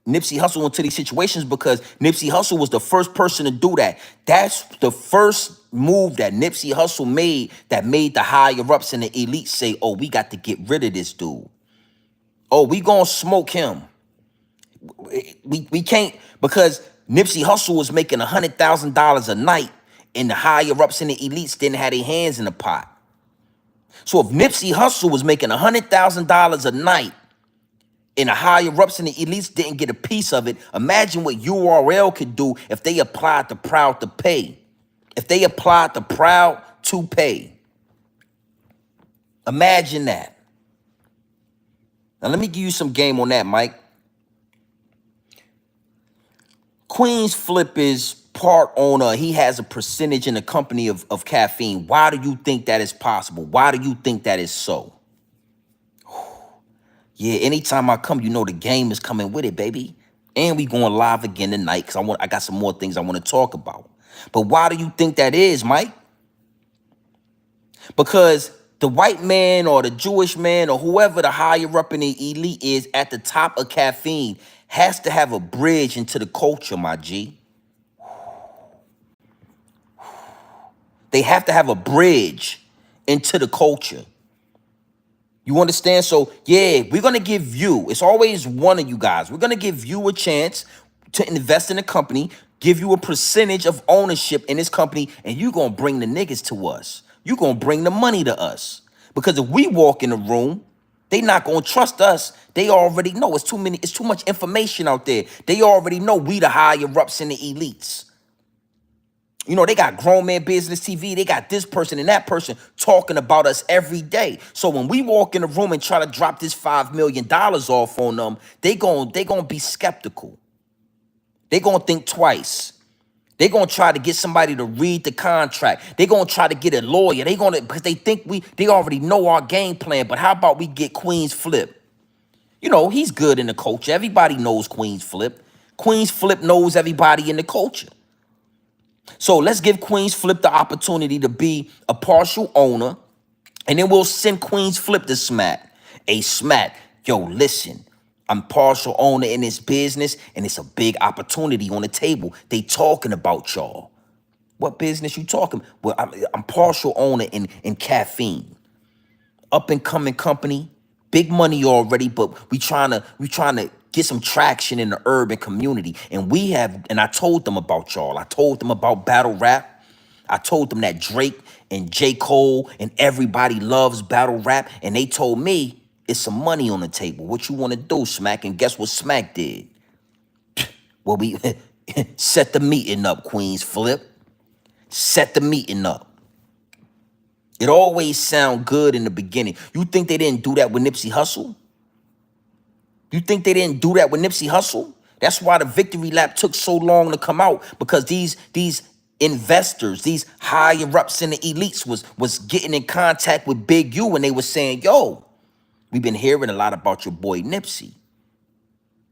Speaker 1: Nipsey Hussle into these situations, because Nipsey Hussle was the first person to do that. That's the first move that Nipsey Hussle made that made the higher ups and the elite say, oh, we got to get rid of this dude. Oh, we gonna smoke him. We can't, because Nipsey Hussle was making $100,000 a night and the higher ups and the elites didn't have their hands in the pot. So if Nipsey Hussle was making $100,000 a night and the higher ups and the elites didn't get a piece of it, imagine what URL could do if they applied the proud to pay. If they applied the proud to pay. Imagine that. Now let me give you some game on that, Mike. Queen's Flip is part owner. He has a percentage in the company of caffeine. Why do you think that is possible? Why do you think that is so? Yeah, anytime I come, the game is coming with it, baby. And we going live again tonight because I got some more things I want to talk about. But why do you think that is, Mike? Because the white man or the Jewish man or whoever the higher up in the elite is at the top of caffeine has to have a bridge into the culture, my G. They have to have a bridge into the culture. You understand? So, yeah, we're going to give you, it's always one of you guys. We're going to give you a chance to invest in a company, give you a percentage of ownership in this company, and you're going to bring the niggas to us. You're going to bring the money to us. Because if we walk in the room, they not going to trust us. They already know it's too much information out there. They already know we the higher ups and the elites. You know, they got Grown Man Business TV. They got this person and that person talking about us every day. So when we walk in the room and try to drop this $5 million off on them, they gonna be skeptical. They gonna think twice. They gonna try to get somebody to read the contract. They gonna try to get a lawyer. Because they think they already know our game plan. But how about we get Queen's Flip? You know, he's good in the culture. Everybody knows Queen's Flip. Queen's Flip knows everybody in the culture. So let's give Queen's Flip the opportunity to be a partial owner, and then we'll send Queen's Flip to Smack. Hey, Smack, yo, listen, I'm partial owner in this business, and it's a big opportunity on the table. They talking about y'all. What business you talking? Well, I'm partial owner in caffeine. Up and coming company, big money already, but we trying to get some traction in the urban community. And I told them about y'all. I told them about battle rap. I told them that Drake and J. Cole and everybody loves battle rap. And they told me it's some money on the table. What you want to do, Smack? And guess what Smack did? Well, we set the meeting up, Queen's Flip. Set the meeting up. It always sound good in the beginning. You think they didn't do that with Nipsey Hussle? You think they didn't do that with Nipsey Hussle? That's why the victory lap took so long to come out, because these investors, these higher ups in the elites was getting in contact with Big U, and they were saying, yo, we've been hearing a lot about your boy Nipsey.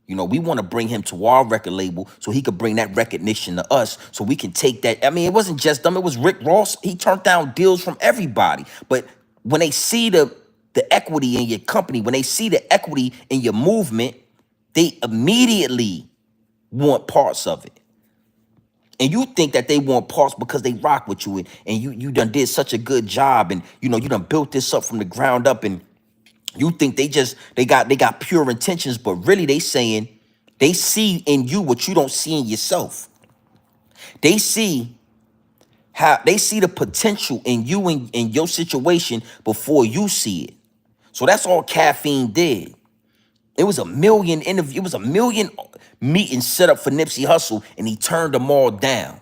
Speaker 1: You know, we want to bring him to our record label so he could bring that recognition to us, so we can take that. I mean, it wasn't just them. It was Rick Ross. He turned down deals from everybody. But when they see the equity in your company, when they see the equity in your movement, they immediately want parts of it. And you think that they want parts because they rock with you, and you done did such a good job, and you know you done built this up from the ground up, and you think they got pure intentions, but really they saying they see in you what you don't see in yourself. They see the potential in you and in your situation before you see it. So that's all caffeine did. It was a million interview. It was a million meetings set up for Nipsey Hussle, and he turned them all down.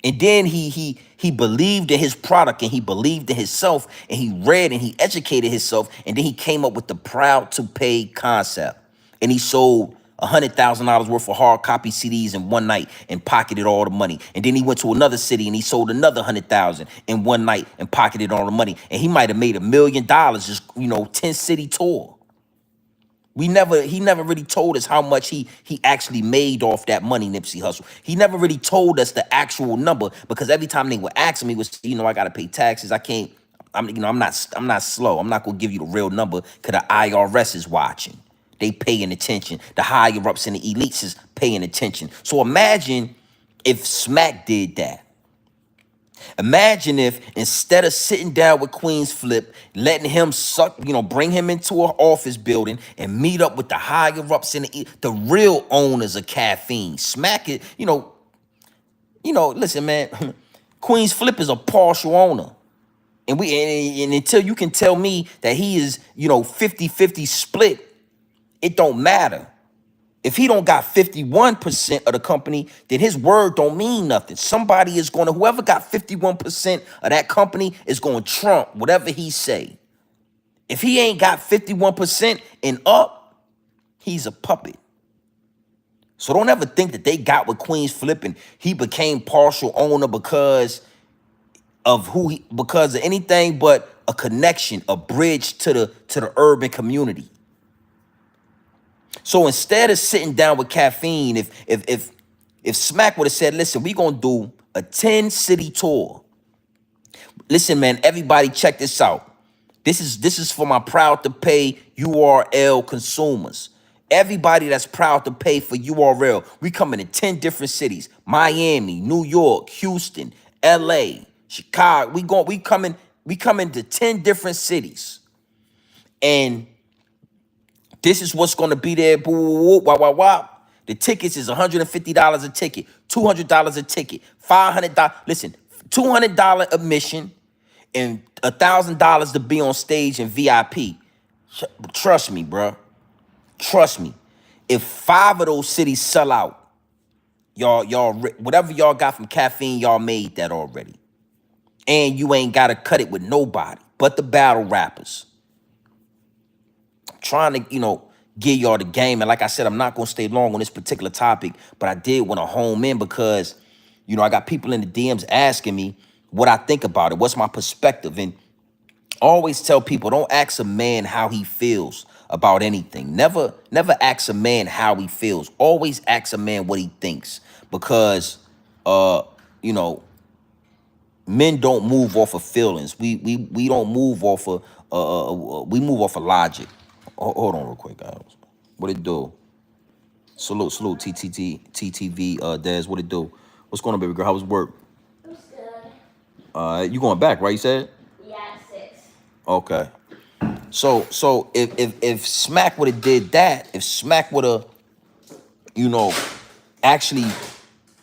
Speaker 1: And then he believed in his product, and he believed in himself, and he read and he educated himself, and then he came up with the proud to pay concept. And he sold $100,000 worth of hard copy CDs in one night and pocketed all the money. And then he went to another city and he sold another 100,000 in one night and pocketed all the money. And he might have made $1 million just, 10 city tour. He never really told us how much he actually made off that money, Nipsey Hussle. He never really told us the actual number, because every time they would ask him, he was, I gotta pay taxes. I can't, I'm not slow. I'm not gonna give you the real number because the IRS is watching. They paying attention. The higher ups and the elites is paying attention. So imagine if Smack did that. Imagine if instead of sitting down with Queen's Flip, letting him bring him into an office building and meet up with the higher ups and the real owners of caffeine. Smack it, listen, man, Queen's Flip is a partial owner. And and until you can tell me that he is, 50-50 split, it don't matter. If he don't got 51% of the company, then his word don't mean nothing. Somebody is going to, whoever got 51% of that company is going to trump whatever he say. If he ain't got 51% and up, he's a puppet. So don't ever think that they got with Queen's Flip and he became partial owner because of anything but a connection, a bridge to the urban community. So instead of sitting down with caffeine, if Smack would have said, listen, we gonna do a 10-city tour. Listen, man, everybody check this out. This is for my proud to pay URL consumers. Everybody that's proud to pay for URL. We coming to 10 different cities. Miami, New York, Houston, LA, Chicago. We coming to 10 different cities. And this is what's gonna be there. Boo, woo, woo, wah, wah, wah. The tickets is $150 a ticket, $200 a ticket, $500. Listen, $200 admission and $1,000 to be on stage in VIP. Trust me, bro. Trust me. If 5 of those cities sell out, whatever y'all got from caffeine, y'all made that already. And you ain't gotta cut it with nobody but the battle rappers. Trying to, give y'all the game. And like I said, I'm not gonna stay long on this particular topic, but I did want to home in because, I got people in the DMs asking me what I think about it. What's my perspective? And I always tell people, don't ask a man how he feels about anything. Never ask a man how he feels. Always ask a man what he thinks. Because you know, men don't move off of feelings. We don't move off of we move off of logic. Hold on real quick, guys. What it do? Salute, TTV, Des, what it do? What's going on, baby girl? How was work?
Speaker 2: It was good.
Speaker 1: You going back, right? You said?
Speaker 2: Yeah, 6.
Speaker 1: Okay. So if Smack would have did that, if Smack would have, actually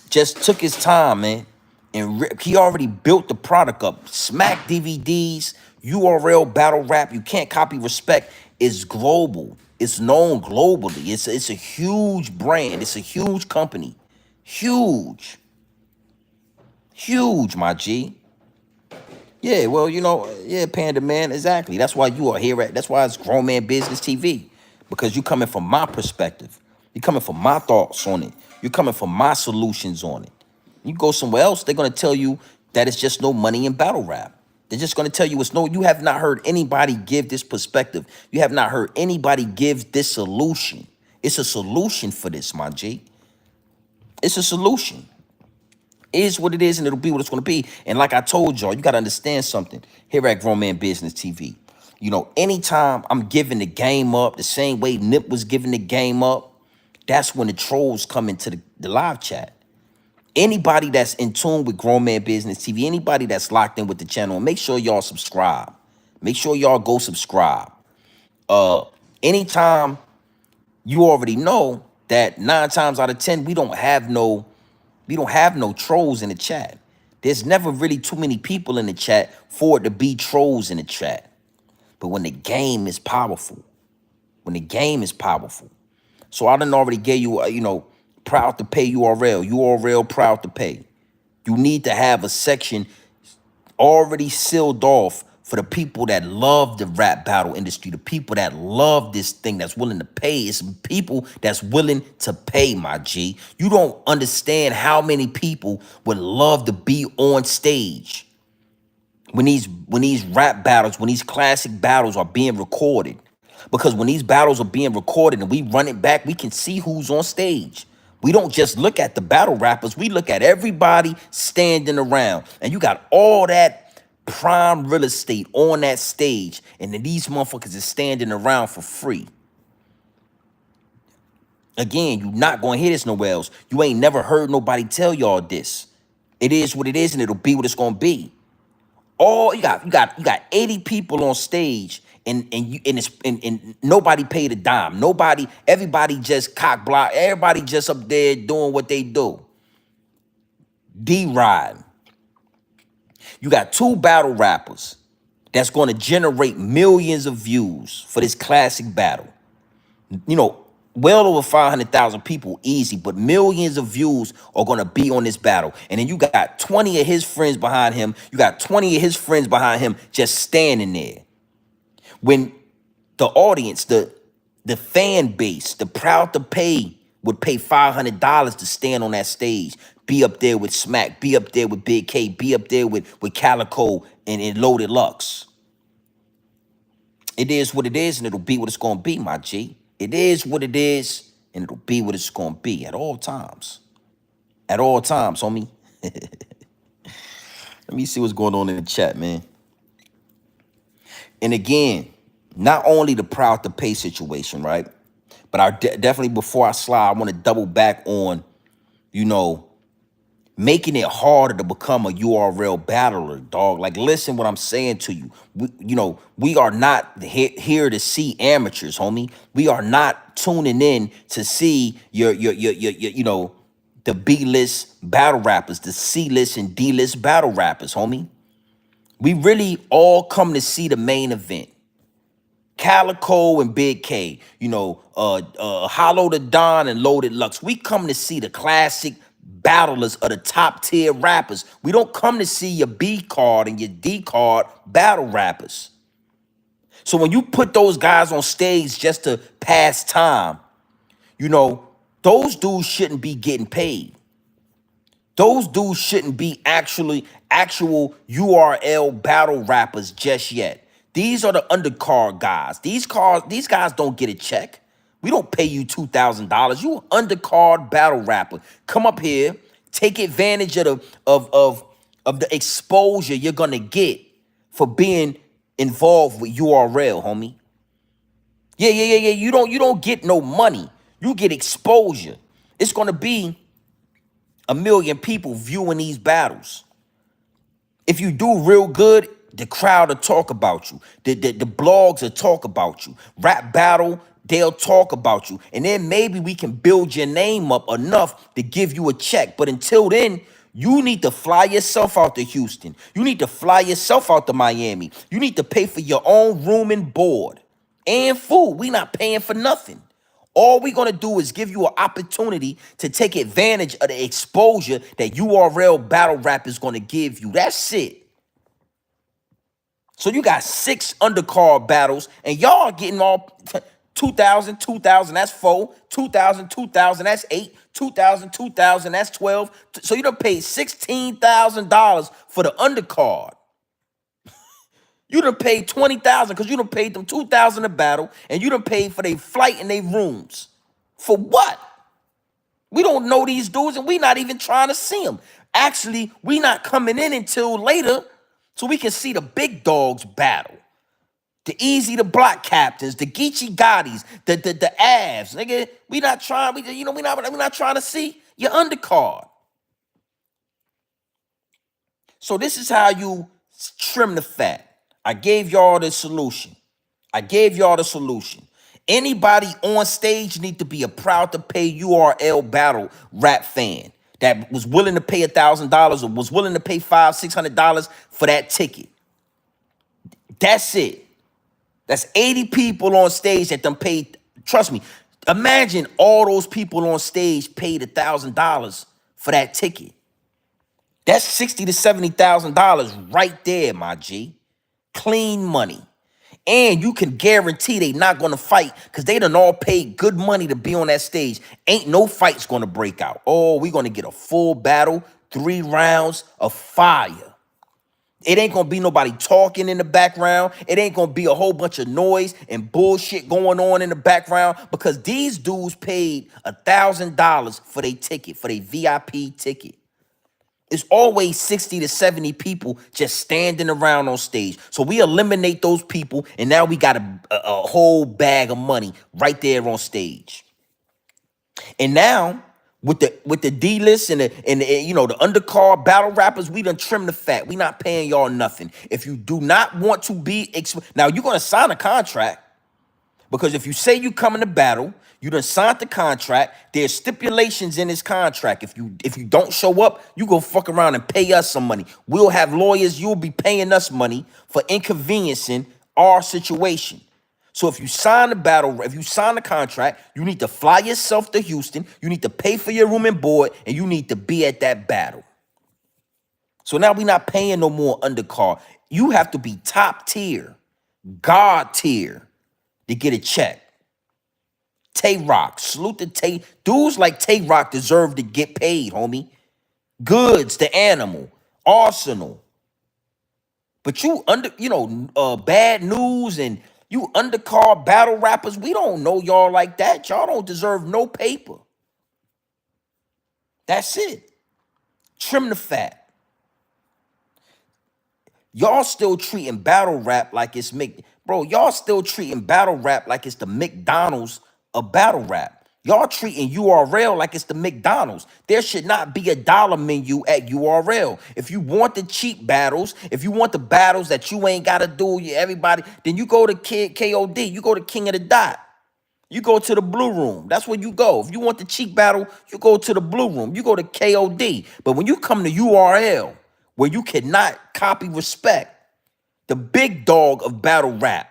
Speaker 1: just took his time, man, and he already built the product up. Smack DVDs, URL battle rap, you can't copy respect is global. It's known globally. It's a huge brand. It's a huge company. Huge, my G. Yeah, well, yeah, Panda Man, exactly. That's why you are here that's why it's Grown Man Business TV. Because you coming from my perspective. You're coming from my thoughts on it. You're coming from my solutions on it. You go somewhere else, they're gonna tell you that it's just no money in battle rap. They're just gonna tell you you have not heard anybody give this perspective. You have not heard anybody give this solution. It's a solution for this, my G. It's a solution. Is what it is, and it'll be what it's going to be. And like I told y'all, you got to understand something here at Grown Man Business TV. Anytime I'm giving the game up the same way Nip was giving the game up, that's when the trolls come into the live chat. Anybody that's in tune with Grown Man Business TV, anybody that's locked in with the channel, make sure y'all subscribe. Make sure y'all go subscribe. Anytime you already know that 9 times out of 10, we don't have no trolls in the chat. There's never really too many people in the chat for it to be trolls in the chat. But when the game is powerful, So I done already gave you, proud to pay URL proud to pay. You need to have a section already sealed off for the people that love the rap battle industry, the people that love this thing, that's willing to pay. It's people that's willing to pay, my G. You don't understand how many people would love to be on stage when these rap battles, when these classic battles are being recorded. Because when these battles are being recorded and we run it back, we can see who's on stage. We don't just look at the battle rappers. We look at everybody standing around. And you got all that prime real estate on that stage. And then these motherfuckers is standing around for free. Again, you're not going to hear this nowhere else. You ain't never heard nobody tell y'all this. It is what it is, and it'll be what it's going to be. You got 80 people on stage, and nobody paid a dime. Everybody just cock block. Everybody just up there doing what they do. D-Ride. You got 2 battle rappers that's going to generate millions of views for this classic battle. Well over 500,000 people easy, but millions of views are going to be on this battle. And then you got 20 of his friends behind him. You got 20 of his friends behind him just standing there. When the audience, the fan base, the proud to pay would pay $500 to stand on that stage, be up there with Smack, be up there with Big K, be up there with Calico and Loaded Lux. It is what it is, and it'll be what it's going to be, my G. It is what it is, and it'll be what it's gonna be at all times. At all times, homie. Let me see what's going on in the chat, man. And again, not only the proud to pay situation, right? But I definitely, before I slide, I want to double back on, you know, making it harder to become a URL battler, dog. Like, listen what I'm saying to you. We are not here to see amateurs, homie. We are not tuning in to see your the B-list battle rappers, the C-list and D-list battle rappers, homie. We really all come to see the main event. Calico and Big K, Hollow the Don and Loaded Lux. We come to see the classic battlers of the top tier rappers. We don't come to see your B card and your D card battle rappers. So when you put those guys on stage just to pass time, those dudes shouldn't be getting paid. Those dudes shouldn't be actual URL battle rappers just yet. These are the undercard guys. These guys don't get a check. We don't pay you $2,000. You an undercard battle rapper. Come up here, take advantage of the exposure you're gonna get for being involved with URL, homie. Yeah. You don't get no money. You get exposure. It's gonna be a million people viewing these battles. If you do real good, the crowd will talk about you. The blogs will talk about you. Rap battle, they'll talk about you. And then maybe we can build your name up enough to give you a check. But until then, you need to fly yourself out to Houston. You need to fly yourself out to Miami. You need to pay for your own room and board and food. We not paying for nothing. All we're going to do is give you an opportunity to take advantage of the exposure that URL battle rap is going to give you. That's it. So you got 6 undercard battles, and y'all getting all 2,000, that's 4, 2,000, that's 8, 2,000, that's 12. So you done paid $16,000 for the undercard. You done paid $20,000 because you done paid them $2,000 a battle, and you done paid for their flight and their rooms. For what? We don't know these dudes, and we not even trying to see them. Actually, we not coming in until later so we can see the big dogs battle. The Easy to Block captains, the Geechee Gottis, the Avs. Nigga, we not trying, we not trying to see your undercard. So this is how you trim the fat. I gave y'all the solution. Anybody on stage need to be a proud to pay URL battle rap fan that was willing to pay $1,000 or was willing to pay $500-$600 for that ticket. That's it. That's 80 people on stage that done paid. Trust me. Imagine all those people on stage paid $1,000 for that ticket. That's $60,000 to $70,000 right there, my G. Clean money. And you can guarantee they not going to fight because they done all paid good money to be on that stage. Ain't no fights going to break out. Oh, we going to get a full battle, 3 rounds of fire. It ain't going to be nobody talking in the background. It ain't going to be a whole bunch of noise and bullshit going on in the background because these dudes paid $1,000 for their ticket, for their VIP ticket. It's always 60 to 70 people just standing around on stage. So we eliminate those people, and now we got a whole bag of money right there on stage. And now with the D list and the undercard battle rappers, we done trim the fat. We not paying y'all nothing. If you do not want to be now, you're gonna sign a contract. Because if you say you come in to battle, you done signed the contract. There's stipulations in this contract. If you don't show up, you go fuck around and pay us some money. We'll have lawyers. You'll be paying us money for inconveniencing our situation. So if you sign the battle, if you sign the contract, you need to fly yourself to Houston. You need to pay for your room and board, and you need to be at that battle. So now we're not paying no more undercard. You have to be top tier, God tier, to get a check. Tay Rock, salute to Tay. Dudes like Tay Rock deserve to get paid, homie. Goods, the animal, Arsenal. But Bad News and You undercard battle rappers, we don't know y'all like that. Y'all don't deserve no paper. That's it. Trim the fat. Y'all still treating battle rap like it's bro, y'all still treating battle rap like it's the McDonald's of battle rap. Y'all treating URL like it's the McDonald's. There should not be a dollar menu at URL. If you want the cheap battles, if you want the battles that you ain't got to do, everybody, then you go to KOD, you go to King of the Dot. You go to the Blue Room. That's where you go. If you want the cheap battle, you go to the Blue Room. You go to KOD. But when you come to URL, where you cannot copy respect, the big dog of battle rap,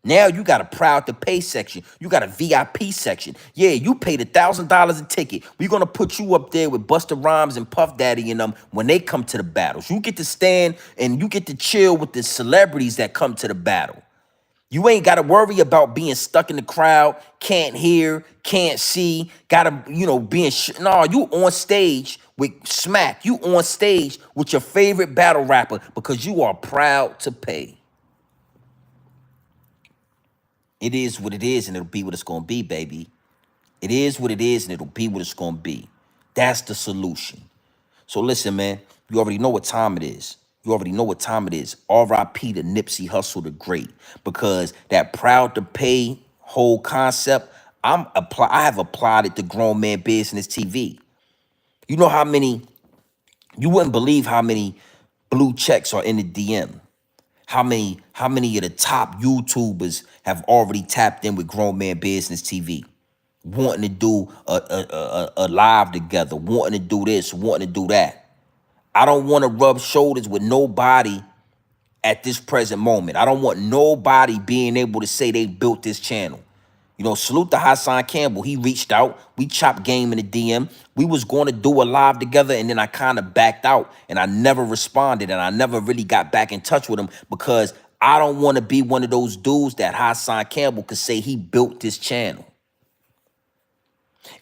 Speaker 1: now you got a proud to pay section. You got a VIP section. Yeah, you paid $1,000 a ticket. We're going to put you up there with Busta Rhymes and Puff Daddy and them when they come to the battles. You get to stand and you get to chill with the celebrities that come to the battle. You ain't got to worry about being stuck in the crowd, can't hear, can't see, got to, being, no, you on stage with Smack. You on stage with your favorite battle rapper because you are proud to pay. It is what it is, and it'll be what it's going to be, baby. It is what it is, and it'll be what it's going to be. That's the solution. So listen, man, you already know what time it is. You already know what time it is. R.I.P. to Nipsey Hussle the Great. Because that proud to pay whole concept, I have applied it to Grown Man Business TV. You know how many, you wouldn't believe how many blue checks are in the DM. How many of the top YouTubers have already tapped in with Grown Man Business TV, wanting to do a live together, wanting to do this, wanting to do that. I don't want to rub shoulders with nobody at this present moment. I don't want nobody being able to say they built this channel. Salute to Hassan Campbell. He reached out. We chopped game in the DM. We was going to do a live together, and then I kind of backed out, and I never responded, and I never really got back in touch with him because I don't want to be one of those dudes that Hassan Campbell could say he built this channel.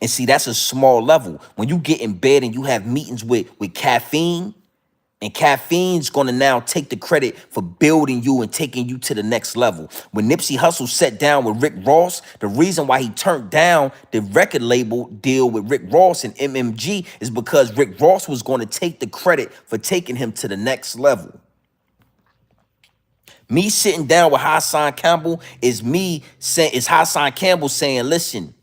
Speaker 1: And see, that's a small level. When you get in bed and you have meetings with caffeine, and caffeine's going to now take the credit for building you and taking you to the next level. When Nipsey Hussle sat down with Rick Ross, the reason why he turned down the record label deal with Rick Ross and MMG is because Rick Ross was going to take the credit for taking him to the next level. Me sitting down with Hassan Campbell is Hassan Campbell saying, listen,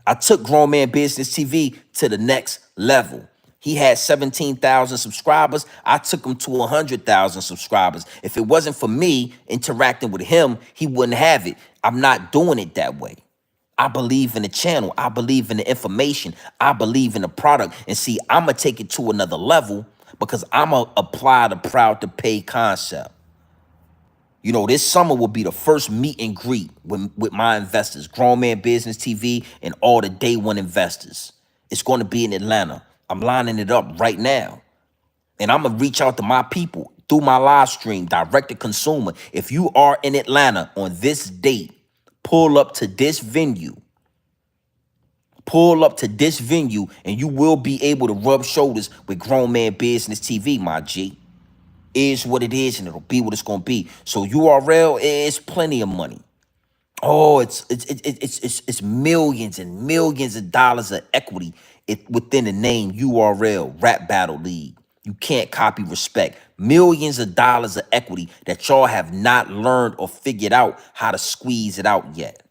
Speaker 1: I took Grown Man Business TV to the next level. He had 17,000 subscribers. I took him to 100,000 subscribers. If it wasn't for me interacting with him, he wouldn't have it. I'm not doing it that way. I believe in the channel. I believe in the information. I believe in the product. And see, I'm going to take it to another level because I'm going to apply the proud to pay concept. This summer will be the first meet and greet with my investors, Grown Man Business TV and all the day one investors. It's going to be in Atlanta. I'm lining it up right now. And I'm going to reach out to my people through my live stream, direct to consumer. If you are in Atlanta on this date, pull up to this venue. Pull up to this venue and you will be able to rub shoulders with Grown Man Business TV, my G. Is what it is, and it'll be what it's gonna be. So URL is plenty of money. Oh, it's millions and millions of dollars of equity within the name URL Rap Battle League. You can't copy respect. Millions of dollars of equity that y'all have not learned or figured out how to squeeze it out yet.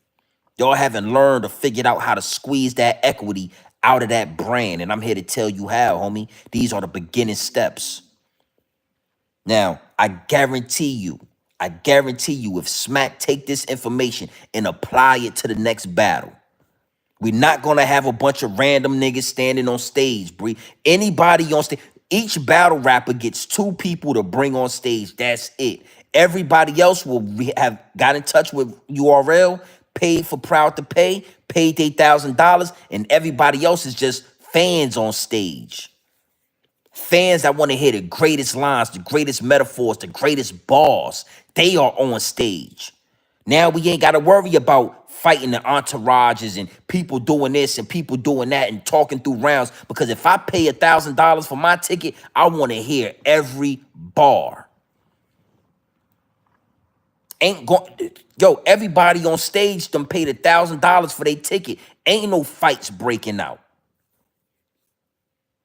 Speaker 1: Y'all haven't learned or figured out how to squeeze that equity out of that brand, and I'm here to tell you how, homie. These are the beginning steps. Now, I guarantee you, if Smack take this information and apply it to the next battle, we're not going to have a bunch of random niggas standing on stage, Bree. Anybody on stage, each battle rapper gets 2 people to bring on stage. That's it. Everybody else will have got in touch with URL, paid for Proud to Pay, paid $8,000, and everybody else is just fans on stage. Fans that want to hear the greatest lines, the greatest metaphors, the greatest bars, they are on stage. Now we ain't got to worry about fighting the entourages and people doing this and people doing that and talking through rounds. Because if I pay $1,000 for my ticket, I want to hear every bar. Ain't going. Yo, everybody on stage done paid $1,000 for their ticket. Ain't no fights breaking out.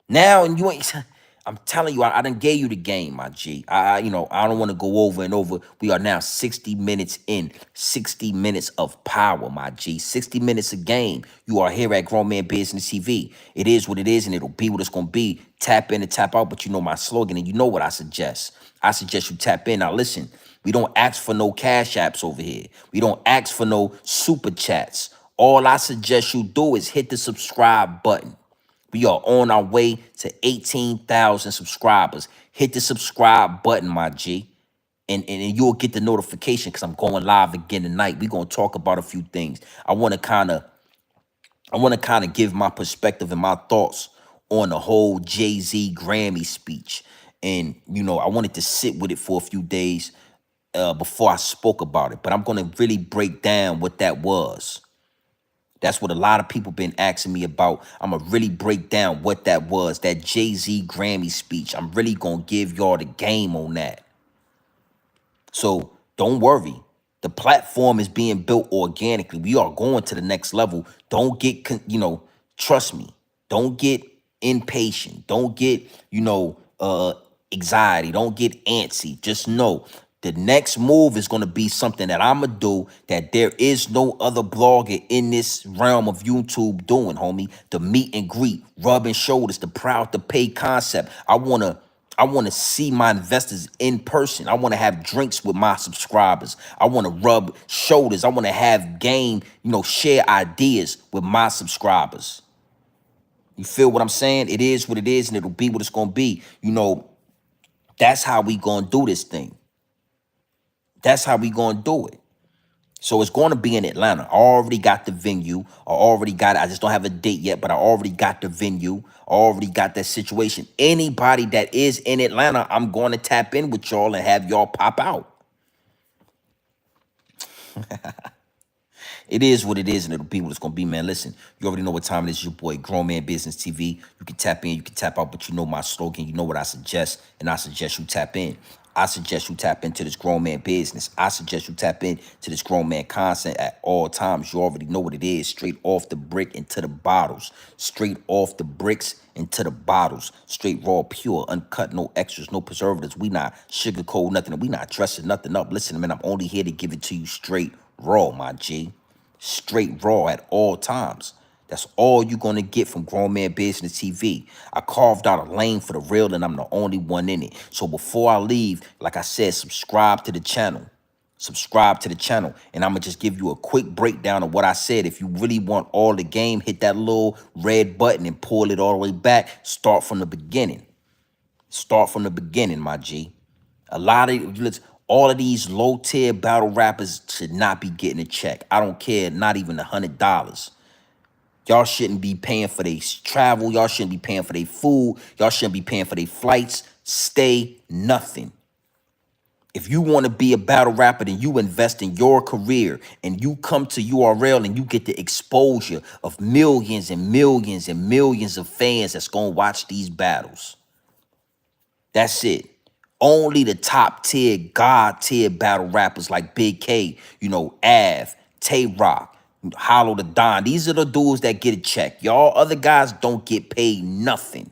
Speaker 1: Now, and you ain't. I'm telling you, I done gave you the game, my G. I don't want to go over and over. We are now 60 minutes in, 60 minutes of power, my G. 60 minutes of game. You are here at Grown Man Business TV. It is what it is, and it'll be what it's gonna be. Tap in and tap out, but you know my slogan, and you know what I suggest. I suggest you tap in. Now, listen, we don't ask for no cash apps over here. We don't ask for no super chats. All I suggest you do is hit the subscribe button. We are on our way to 18,000 subscribers. Hit the subscribe button, my G. And you'll get the notification because I'm going live again tonight. We're gonna talk about a few things. I wanna kinda give my perspective and my thoughts on the whole Jay-Z Grammy speech. And I wanted to sit with it for a few days before I spoke about it. But I'm gonna really break down what that was. That's what a lot of people been asking me about. I'm going to really break down what that was, that Jay-Z Grammy speech. I'm really going to give y'all the game on that. So don't worry. The platform is being built organically. We are going to the next level. Don't get, trust me. Don't get impatient. Don't get, anxiety. Don't get antsy. Just know the next move is going to be something that I'm going to do that there is no other blogger in this realm of YouTube doing, homie. The meet and greet, rubbing shoulders, the proud to pay concept. I want to see my investors in person. I want to have drinks with my subscribers. I want to rub shoulders. I want to have game, share ideas with my subscribers. You feel what I'm saying? It is what it is, and it'll be what it's going to be. That's how we going to do this thing. That's how we going to do it. So it's going to be in Atlanta. I already got the venue. I already got it. I just don't have a date yet, but I already got the venue. I already got that situation. Anybody that is in Atlanta, I'm going to tap in with y'all and have y'all pop out. It is what it is, and it'll be what it's going to be, man. Listen, you already know what time it is. Your boy, Grown Man Business TV. You can tap in, you can tap out, but you know my slogan. You know what I suggest, and I suggest you tap in. I suggest you tap into this grown man business. I suggest you tap into this grown man content at all times. You already know what it is. Straight off the brick into the bottles. Straight off the bricks into the bottles. Straight raw, pure, uncut, no extras, no preservatives. We not sugarcoat nothing. We not dressing nothing up. Listen, man, I'm only here to give it to you straight raw, my G. Straight raw at all times. That's all you're going to get from Grown Man Business TV. I carved out a lane for the real, and I'm the only one in it. So before I leave, like I said, subscribe to the channel. Subscribe to the channel. And I'm going to just give you a quick breakdown of what I said. If you really want all the game, hit that little red button and pull it all the way back. Start from the beginning. Start from the beginning, my G. All of these low-tier battle rappers should not be getting a check. I don't care, not even $100. Y'all shouldn't be paying for their travel. Y'all shouldn't be paying for their food. Y'all shouldn't be paying for their flights. Stay nothing. If you want to be a battle rapper, then you invest in your career and you come to URL and you get the exposure of millions and millions and millions of fans that's going to watch these battles. That's it. Only the top tier, God tier battle rappers like Big K, Av, Tay Rock, Hollow the Don. These are the dudes that get a check. Y'all other guys don't get paid nothing.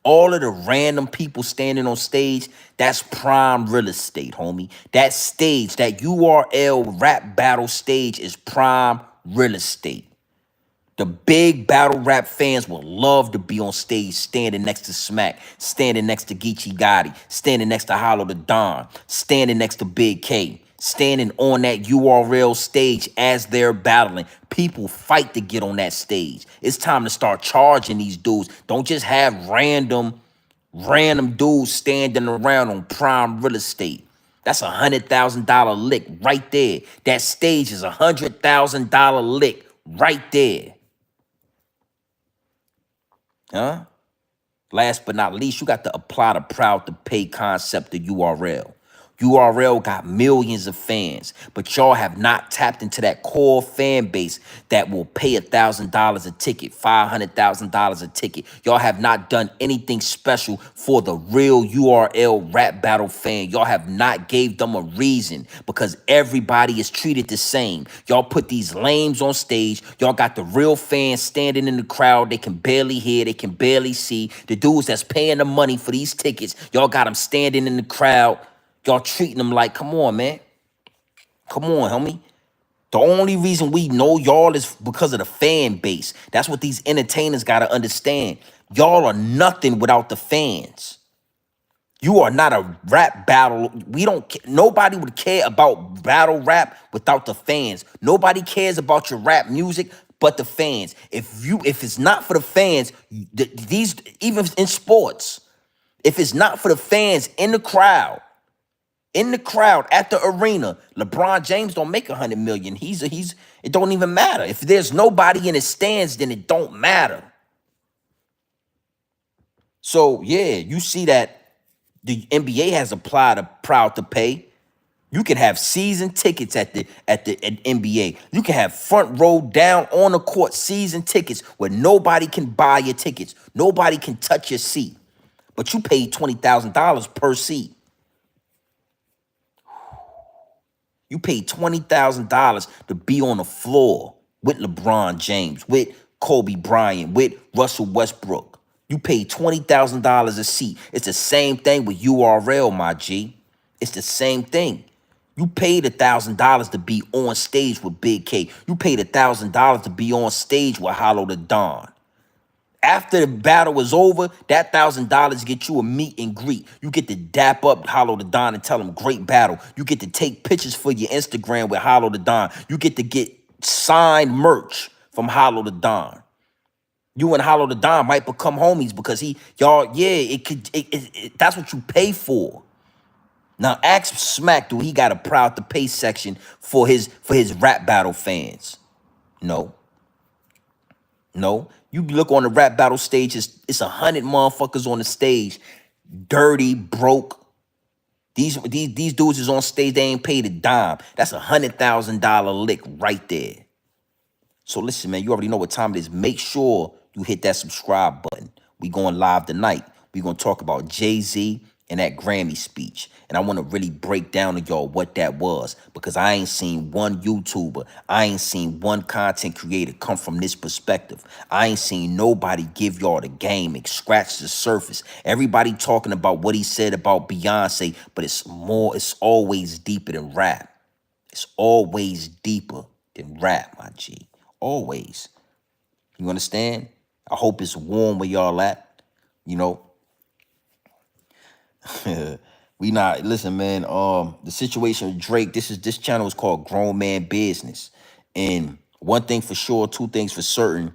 Speaker 1: All of the random people standing on stage, that's prime real estate, homie. That stage, that URL rap battle stage is prime real estate. The big battle rap fans will love to be on stage standing next to Smack, standing next to Geechee Gotti, standing next to Hollow the Don, standing next to Big K, standing on that URL stage as they're battling. People fight to get on that stage. It's time to start charging these dudes. Don't just have random dudes standing around on prime real estate. That's $100,000 lick right there. That stage is $100,000 lick right there. Huh? Last but not least, you got to apply the proud to pay concept to URL. URL got millions of fans, but y'all have not tapped into that core fan base that will pay $1,000 a ticket, $500,000 a ticket. Y'all have not done anything special for the real URL rap battle fan. Y'all have not gave them a reason because everybody is treated the same. Y'all put these lames on stage. Y'all got the real fans standing in the crowd. They can barely hear. They can barely see. The dudes that's paying the money for these tickets, y'all got them standing in the crowd. Y'all treating them like, come on, man. Come on, homie. The only reason we know y'all is because of the fan base. That's what these entertainers got to understand. Y'all are nothing without the fans. You are not a rap battle. We don't. Nobody would care about battle rap without the fans. Nobody cares about your rap music but the fans. If it's not for the fans, these even in sports, if it's not for the fans in the crowd at the arena, LeBron James don't make 100 million. It don't even matter. If there's nobody in the stands, then it don't matter. So yeah, you see that the NBA has applied a proud to pay. You can have season tickets at NBA. You can have front row down on the court season tickets where nobody can buy your tickets. Nobody can touch your seat. But you paid $20,000 per seat. You paid $20,000 to be on the floor with LeBron James, with Kobe Bryant, with Russell Westbrook. You paid $20,000 a seat. It's the same thing with URL, my G. It's the same thing. You paid $1,000 to be on stage with Big K. You paid $1,000 to be on stage with Hollow the Don. After the battle is over, that $1,000 get you a meet and greet. You get to dap up Hollow the Don and tell him great battle. You get to take pictures for your Instagram with Hollow the Don. You get to get signed merch from Hollow the Don. You and Hollow the Don might become homies because that's what you pay for. Now ask Smack, do he got a proud to pay section for his rap battle fans? No. No. You look on the rap battle stage, it's 100 motherfuckers on the stage, dirty, broke. These dudes is on stage, they ain't paid a dime. That's $100,000 lick right there. So listen, man, you already know what time it is. Make sure you hit that subscribe button. We going live tonight. We gonna talk about Jay-Z and that Grammy speech. And I want to really break down to y'all what that was, because I ain't seen one YouTuber, I ain't seen one content creator come from this perspective. I ain't seen nobody give y'all the game and scratch the surface. Everybody talking about what he said about Beyonce, but it's always deeper than rap. It's always deeper than rap, my G. Always. You understand? I hope it's warm where y'all at. You know, listen, man. The situation with Drake, this channel is called Grown Man Business. And one thing for sure, two things for certain,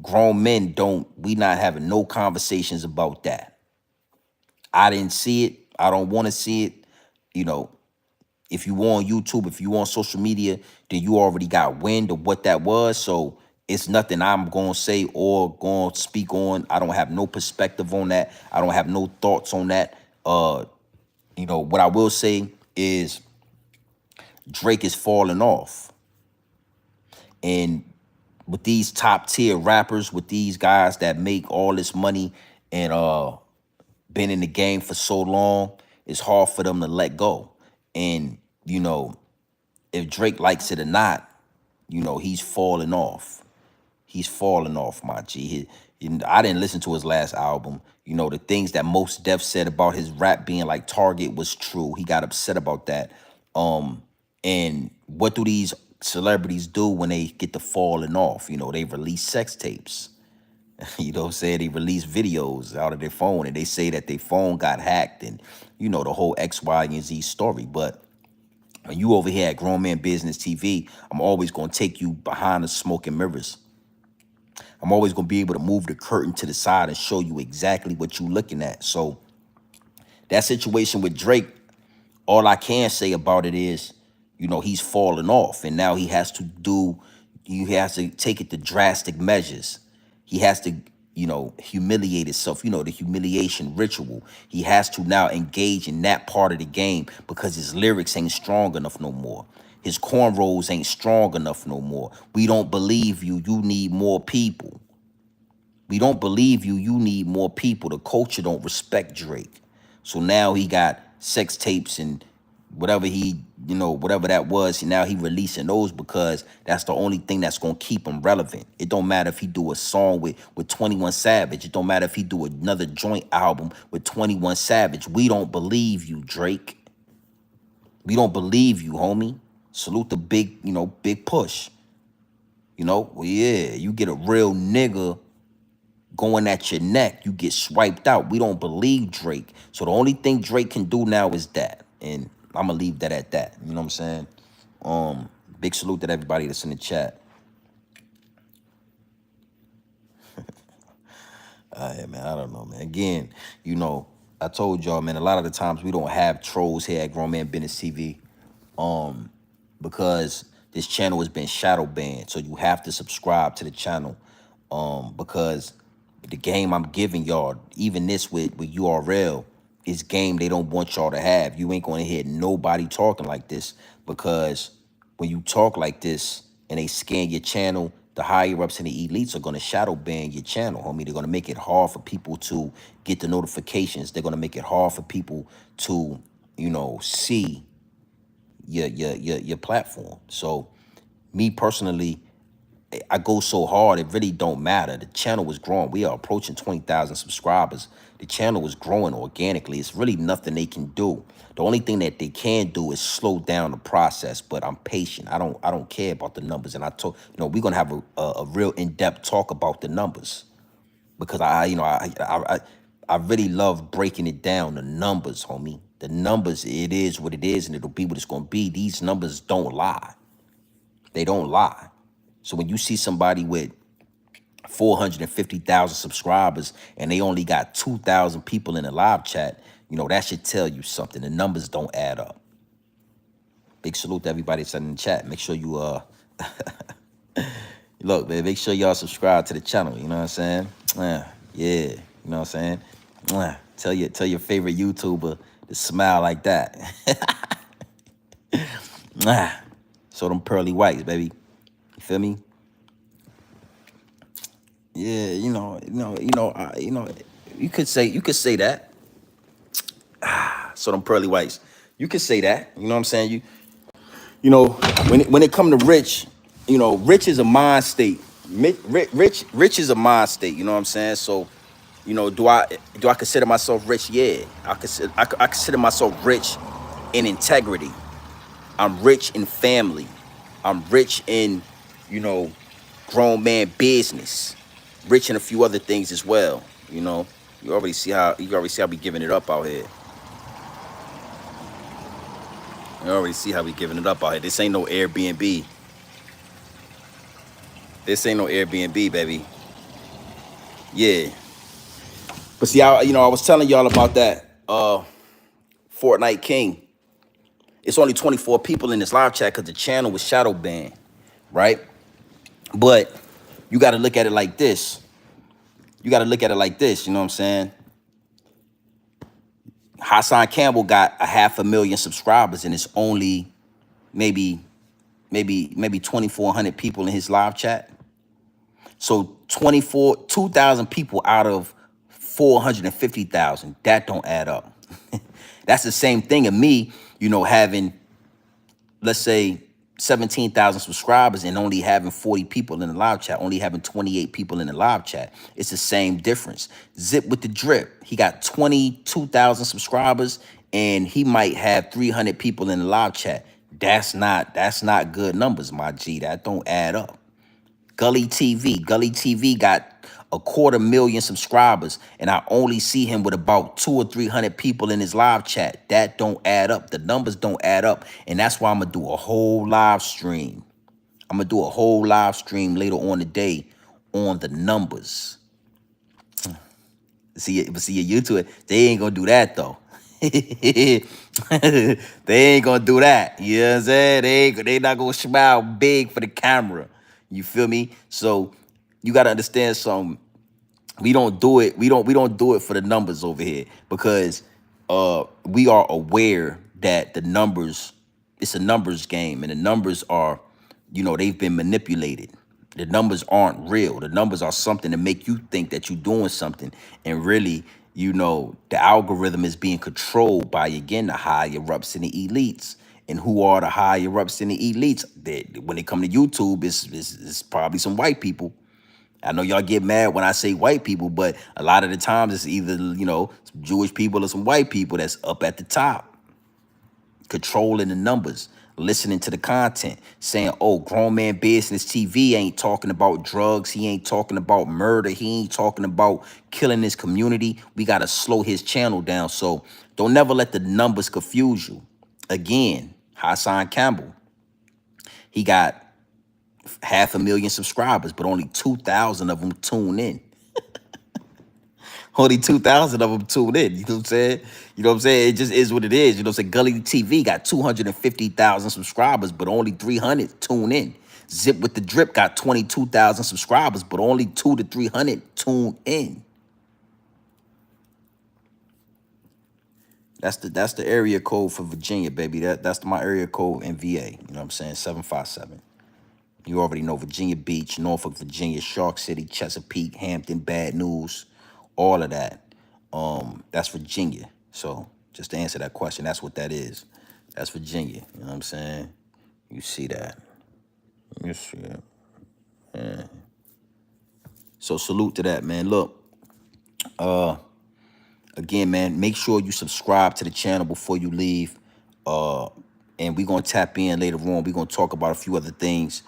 Speaker 1: grown men we not having no conversations about that. I didn't see it. I don't want to see it. You know, if you on YouTube, if you on social media, then you already got wind of what that was. So it's nothing I'm going to say or going to speak on. I don't have no perspective on that. I don't have no thoughts on that. You know, what I will say is Drake is falling off. And with these top tier rappers, with these guys that make all this money and been in the game for so long, it's hard for them to let go. And, you know, if Drake likes it or not, you know, he's falling off. He's falling off, my G. I didn't listen to his last album. You know, the things that Mos Def said about his rap being like Target was true. He got upset about that. And what do these celebrities do when they get to falling off? You know, they release sex tapes. You know what I'm saying? They release videos out of their phone and they say that their phone got hacked and, you know, the whole X, Y, and Z story. But when you over here at Grown Man Business TV, I'm always going to take you behind the smoke and mirrors. I'm always going to be able to move the curtain to the side and show you exactly what you're looking at. So that situation with Drake, all I can say about it is, you know, he's falling off. And now he has to take it to drastic measures. He has to humiliate himself, the humiliation ritual. He has to now engage in that part of the game because his lyrics ain't strong enough no more. His cornrows ain't strong enough no more. We don't believe you. You need more people. We don't believe you. You need more people. The culture don't respect Drake. So now he got sex tapes and whatever that was. Now he releasing those because that's the only thing that's gonna keep him relevant. It don't matter if he do a song with 21 Savage. It don't matter if he do another joint album with 21 Savage. We don't believe you, Drake. We don't believe you, homie. Salute the big push. Well, yeah, you get a real nigga going at your neck, you get swiped out. We don't believe Drake. So the only thing Drake can do now is that. And I'm gonna leave that at that. You know what I'm saying? Big salute to everybody that's in the chat. Yeah, man, I don't know, man. Again, I told y'all, man, a lot of the times we don't have trolls here at Grown Man Business TV. Because this channel has been shadow banned. So you have to subscribe to the channel. Because the game I'm giving y'all, even this with URL, is game they don't want y'all to have. You ain't gonna hear nobody talking like this, because when you talk like this and they scan your channel, the higher ups and the elites are gonna shadow ban your channel, homie. They're gonna make it hard for people to get the notifications. They're gonna make it hard for people to, see your platform. So me personally, I go so hard, it really don't matter. The channel was growing. We are approaching 20,000 subscribers. The channel was growing organically. It's really nothing they can do. The only thing that they can do is slow down the process, but I'm patient. I don't care about the numbers. And I told, we're gonna have a real in-depth talk about the numbers, because I really love breaking it down, the numbers, homie. The numbers, it is what it is, and it'll be what it's gonna be. These numbers don't lie. They don't lie. So when you see somebody with 450,000 subscribers and they only got 2,000 people in the live chat, that should tell you something. The numbers don't add up. Big salute to everybody that's in the chat. Make sure you look, man, make sure y'all subscribe to the channel. You know what I'm saying? Yeah, you know what I'm saying? Tell your favorite YouTuber to smile like that. So them pearly whites, baby. You feel me? Yeah, you could say that. So them pearly whites, you could say that. You know what I'm saying? When it come to rich, rich is a mind state. Rich is a mind state. You know what I'm saying? So, do I consider myself rich? Yeah, I consider myself rich in integrity. I'm rich in family. I'm rich in, grown man business. Rich in a few other things as well. You already see how we giving it up out here. You already see how we giving it up out here. This ain't no Airbnb. This ain't no Airbnb, baby. Yeah. But see, I was telling y'all about that Fortnite King. It's only 24 people in this live chat because the channel was shadow banned, right? But you got to look at it like this. You got to look at it like this. You know what I'm saying? Hassan Campbell got 500,000 subscribers, and it's only maybe 2,400 people in his live chat. So 2,000 people out of 450,000, that don't add up. That's the same thing of me, having, let's say, 17,000 subscribers and only having 40 people in the live chat, only having 28 people in the live chat. It's the same difference. Zip with the drip, he got 22,000 subscribers and he might have 300 people in the live chat. That's not good numbers, my G. That don't add up. Gully TV got 250,000 subscribers, and I only see him with about 200 or 300 people in his live chat. That don't add up. The numbers don't add up, and that's why I'm gonna do a whole live stream. I'm gonna do a whole live stream later on today on the numbers. See, your YouTube, they ain't gonna do that though. They ain't gonna do that. You know what I'm saying? They not gonna smile big for the camera. You feel me? So you gotta understand something. We don't do it. We don't do it for the numbers over here because we are aware that the numbers, it's a numbers game, and the numbers are, they've been manipulated. The numbers aren't real. The numbers are something to make you think that you're doing something, and really, the algorithm is being controlled by, again, the higher ups and the elites. And who are the higher ups and the elites? When it come to YouTube, it's probably some white people. I know y'all get mad when I say white people, but a lot of the times it's either, some Jewish people or some white people that's up at the top, controlling the numbers, listening to the content, saying, oh, Grown Man Business TV ain't talking about drugs. He ain't talking about murder. He ain't talking about killing his community. We got to slow his channel down. So don't never let the numbers confuse you. Again, Hassan Campbell, he got 500,000 subscribers, but only 2,000 of them tune in. Only 2,000 of them tune in. You know what I'm saying? You know what I'm saying? It just is what it is. You know what I'm saying? Gully TV got 250,000 subscribers, but only 300 tune in. Zip with the Drip got 22,000 subscribers, but only 2 to 300 tune in. That's the area code for Virginia, baby. That's my area code in VA. You know what I'm saying? 757. You already know Virginia Beach, Norfolk, Virginia, Shark City, Chesapeake, Hampton, Bad News, all of that. That's Virginia. So just to answer that question, that's what that is. That's Virginia. You know what I'm saying? You see that. You see it. Yeah. So salute to that, man. Look, again, man, make sure you subscribe to the channel before you leave. And we're gonna tap in later on. We're gonna talk about a few other things.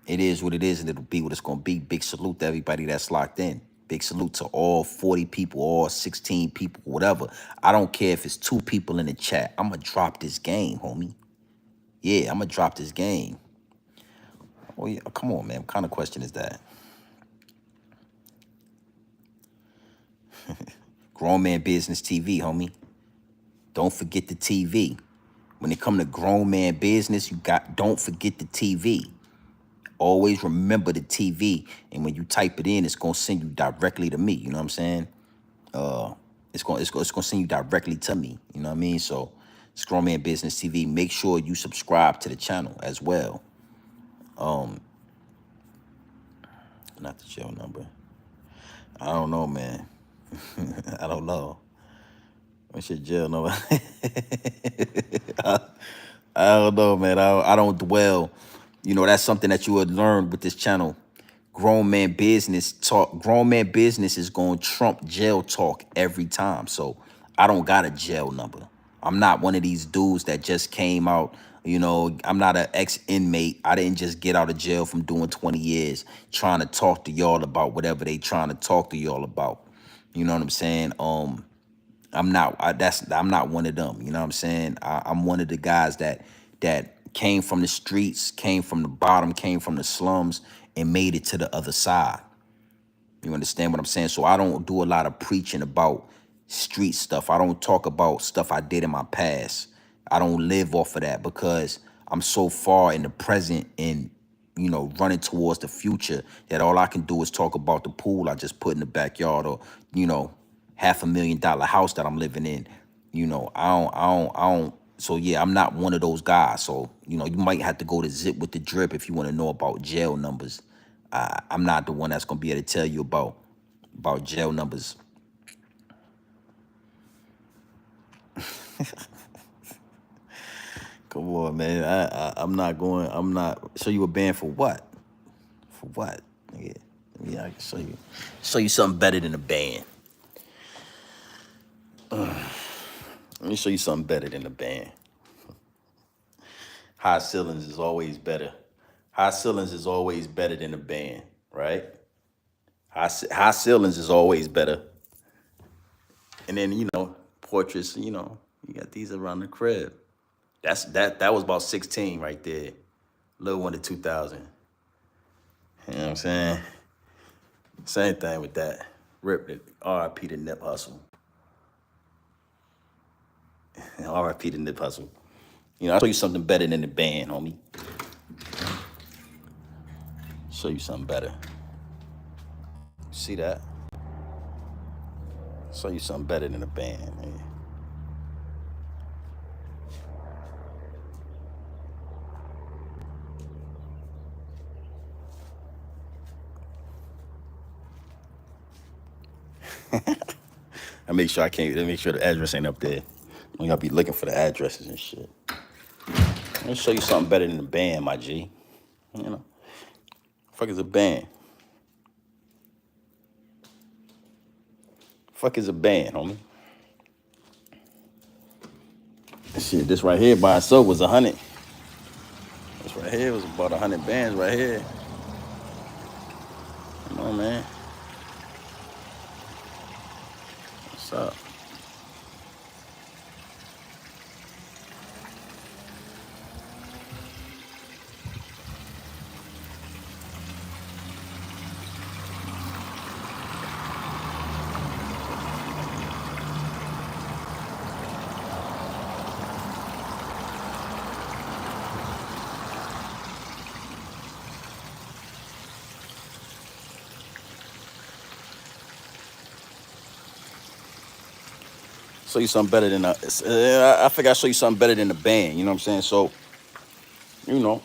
Speaker 1: It is what it is, and it'll be what it's gonna be. Big salute to everybody that's locked in. Big salute to all 40 people, all 16 people, whatever. I don't care if it's 2 people in the chat. I'm gonna drop this game, homie. Yeah, I'm gonna drop this game. Oh yeah, come on, man. What kind of question is that? Grown Man Business TV, homie. Don't forget the TV. When it come to Grown Man Business, don't forget the TV. Always remember the TV, and when you type it in, it's gonna send you directly to me. You know what I'm saying? It's gonna send you directly to me. You know what I mean? So, it's Grown Man Business TV. Make sure you subscribe to the channel as well. Not the jail number. I don't know, man. I don't know. What's your jail number? I don't know, man. I don't dwell. That's something that you would learn with this channel. Grown Man Business talk. Grown Man Business is going to trump jail talk every time. So I don't got a jail number. I'm not one of these dudes that just came out. I'm not an ex-inmate. I didn't just get out of jail from doing 20 years trying to talk to y'all about whatever they trying to talk to y'all about. You know what I'm saying? I'm not one of them. You know what I'm saying? I'm one of the guys that came from the streets, came from the bottom, came from the slums, and made it to the other side. You understand what I'm saying? So I don't do a lot of preaching about street stuff. I don't talk about stuff I did in my past. I don't live off of that because I'm so far in the present and running towards the future that all I can do is talk about the pool I just put in the backyard, or $500,000 house that I'm living in. I don't. So yeah, I'm not one of those guys. So you might have to go to Zip with the Drip if you want to know about jail numbers. I'm not the one that's gonna be able to tell you about jail numbers. Come on, man. I'm not going. I'm not. Show you a band for what? For what? Yeah, I can show you. Show you something better than a band. Let me show you something better than a band. High ceilings is always better. High ceilings is always better than a band, right? High ceilings is always better. And then portraits. You got these around the crib. That was about 16 right there. Little one to 2000. You know what I'm saying? Same thing with that. Rip it. R.I.P. to Nip Hustle. R.I.P. to Nip Hustle. I'll show you something better than the band, homie. Show you something better. See that? Show you something better than a band, man. I make sure I can't. Make sure the address ain't up there. You gotta be looking for the addresses and shit. Let me show you something better than a band, my G. You know, fuck is a band? Fuck is a band, homie? Shit, this right here by itself was 100. This right here was about 100 bands right here. Come on, man. What's up? Show you something better than I figure I'll show you something better than the band. You know what I'm saying? So, you know,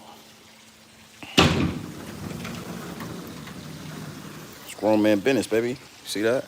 Speaker 1: it's grown man business, baby. See that?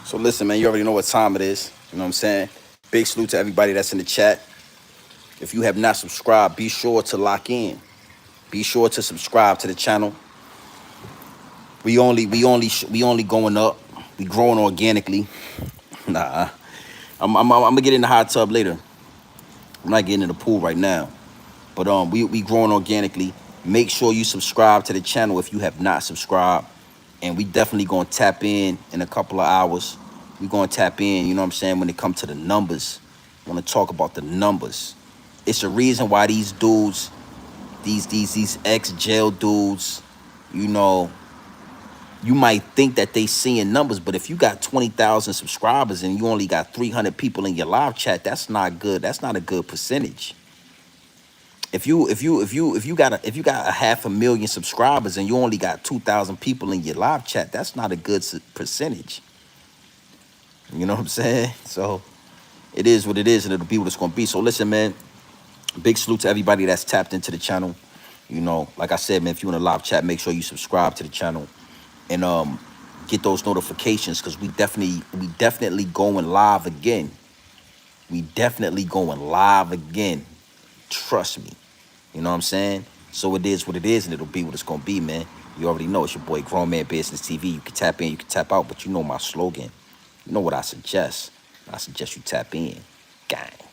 Speaker 1: So listen, man, you already know what time it is. You know what I'm saying? Big salute to everybody that's in the chat. If you have not subscribed, be sure to lock in. Be sure to subscribe to the channel. We only going up. We growing organically. Nah, I'm gonna get in the hot tub later. I'm not getting in the pool right now. But we growing organically. Make sure you subscribe to the channel if you have not subscribed. And we definitely gonna tap in a couple of hours. We gonna tap in, you know what I'm saying, when it comes to the numbers. I wanna talk about the numbers. It's the reason why these dudes, these ex-jail dudes, you know, you might think that they seeing numbers, but if you got 20,000 subscribers and you only got 300 people in your live chat, that's not good. That's not a good percentage. If you got a 500,000 subscribers and you only got 2,000 people in your live chat, that's not a good percentage. You know what I'm saying? So it is what it is, and it'll be what it's gonna be. So listen, man, big salute to everybody that's tapped into the channel. You know, like I said, man, if you in a live chat, make sure you subscribe to the channel and get those notifications, because we definitely going live again. We definitely going live again. Trust me. You know what I'm saying? So it is what it is, and it'll be what it's gonna be, man. You already know it's your boy Grown Man Business TV. You can tap in, you can tap out, but you know my slogan. You know what I suggest. I suggest you tap in. Gang.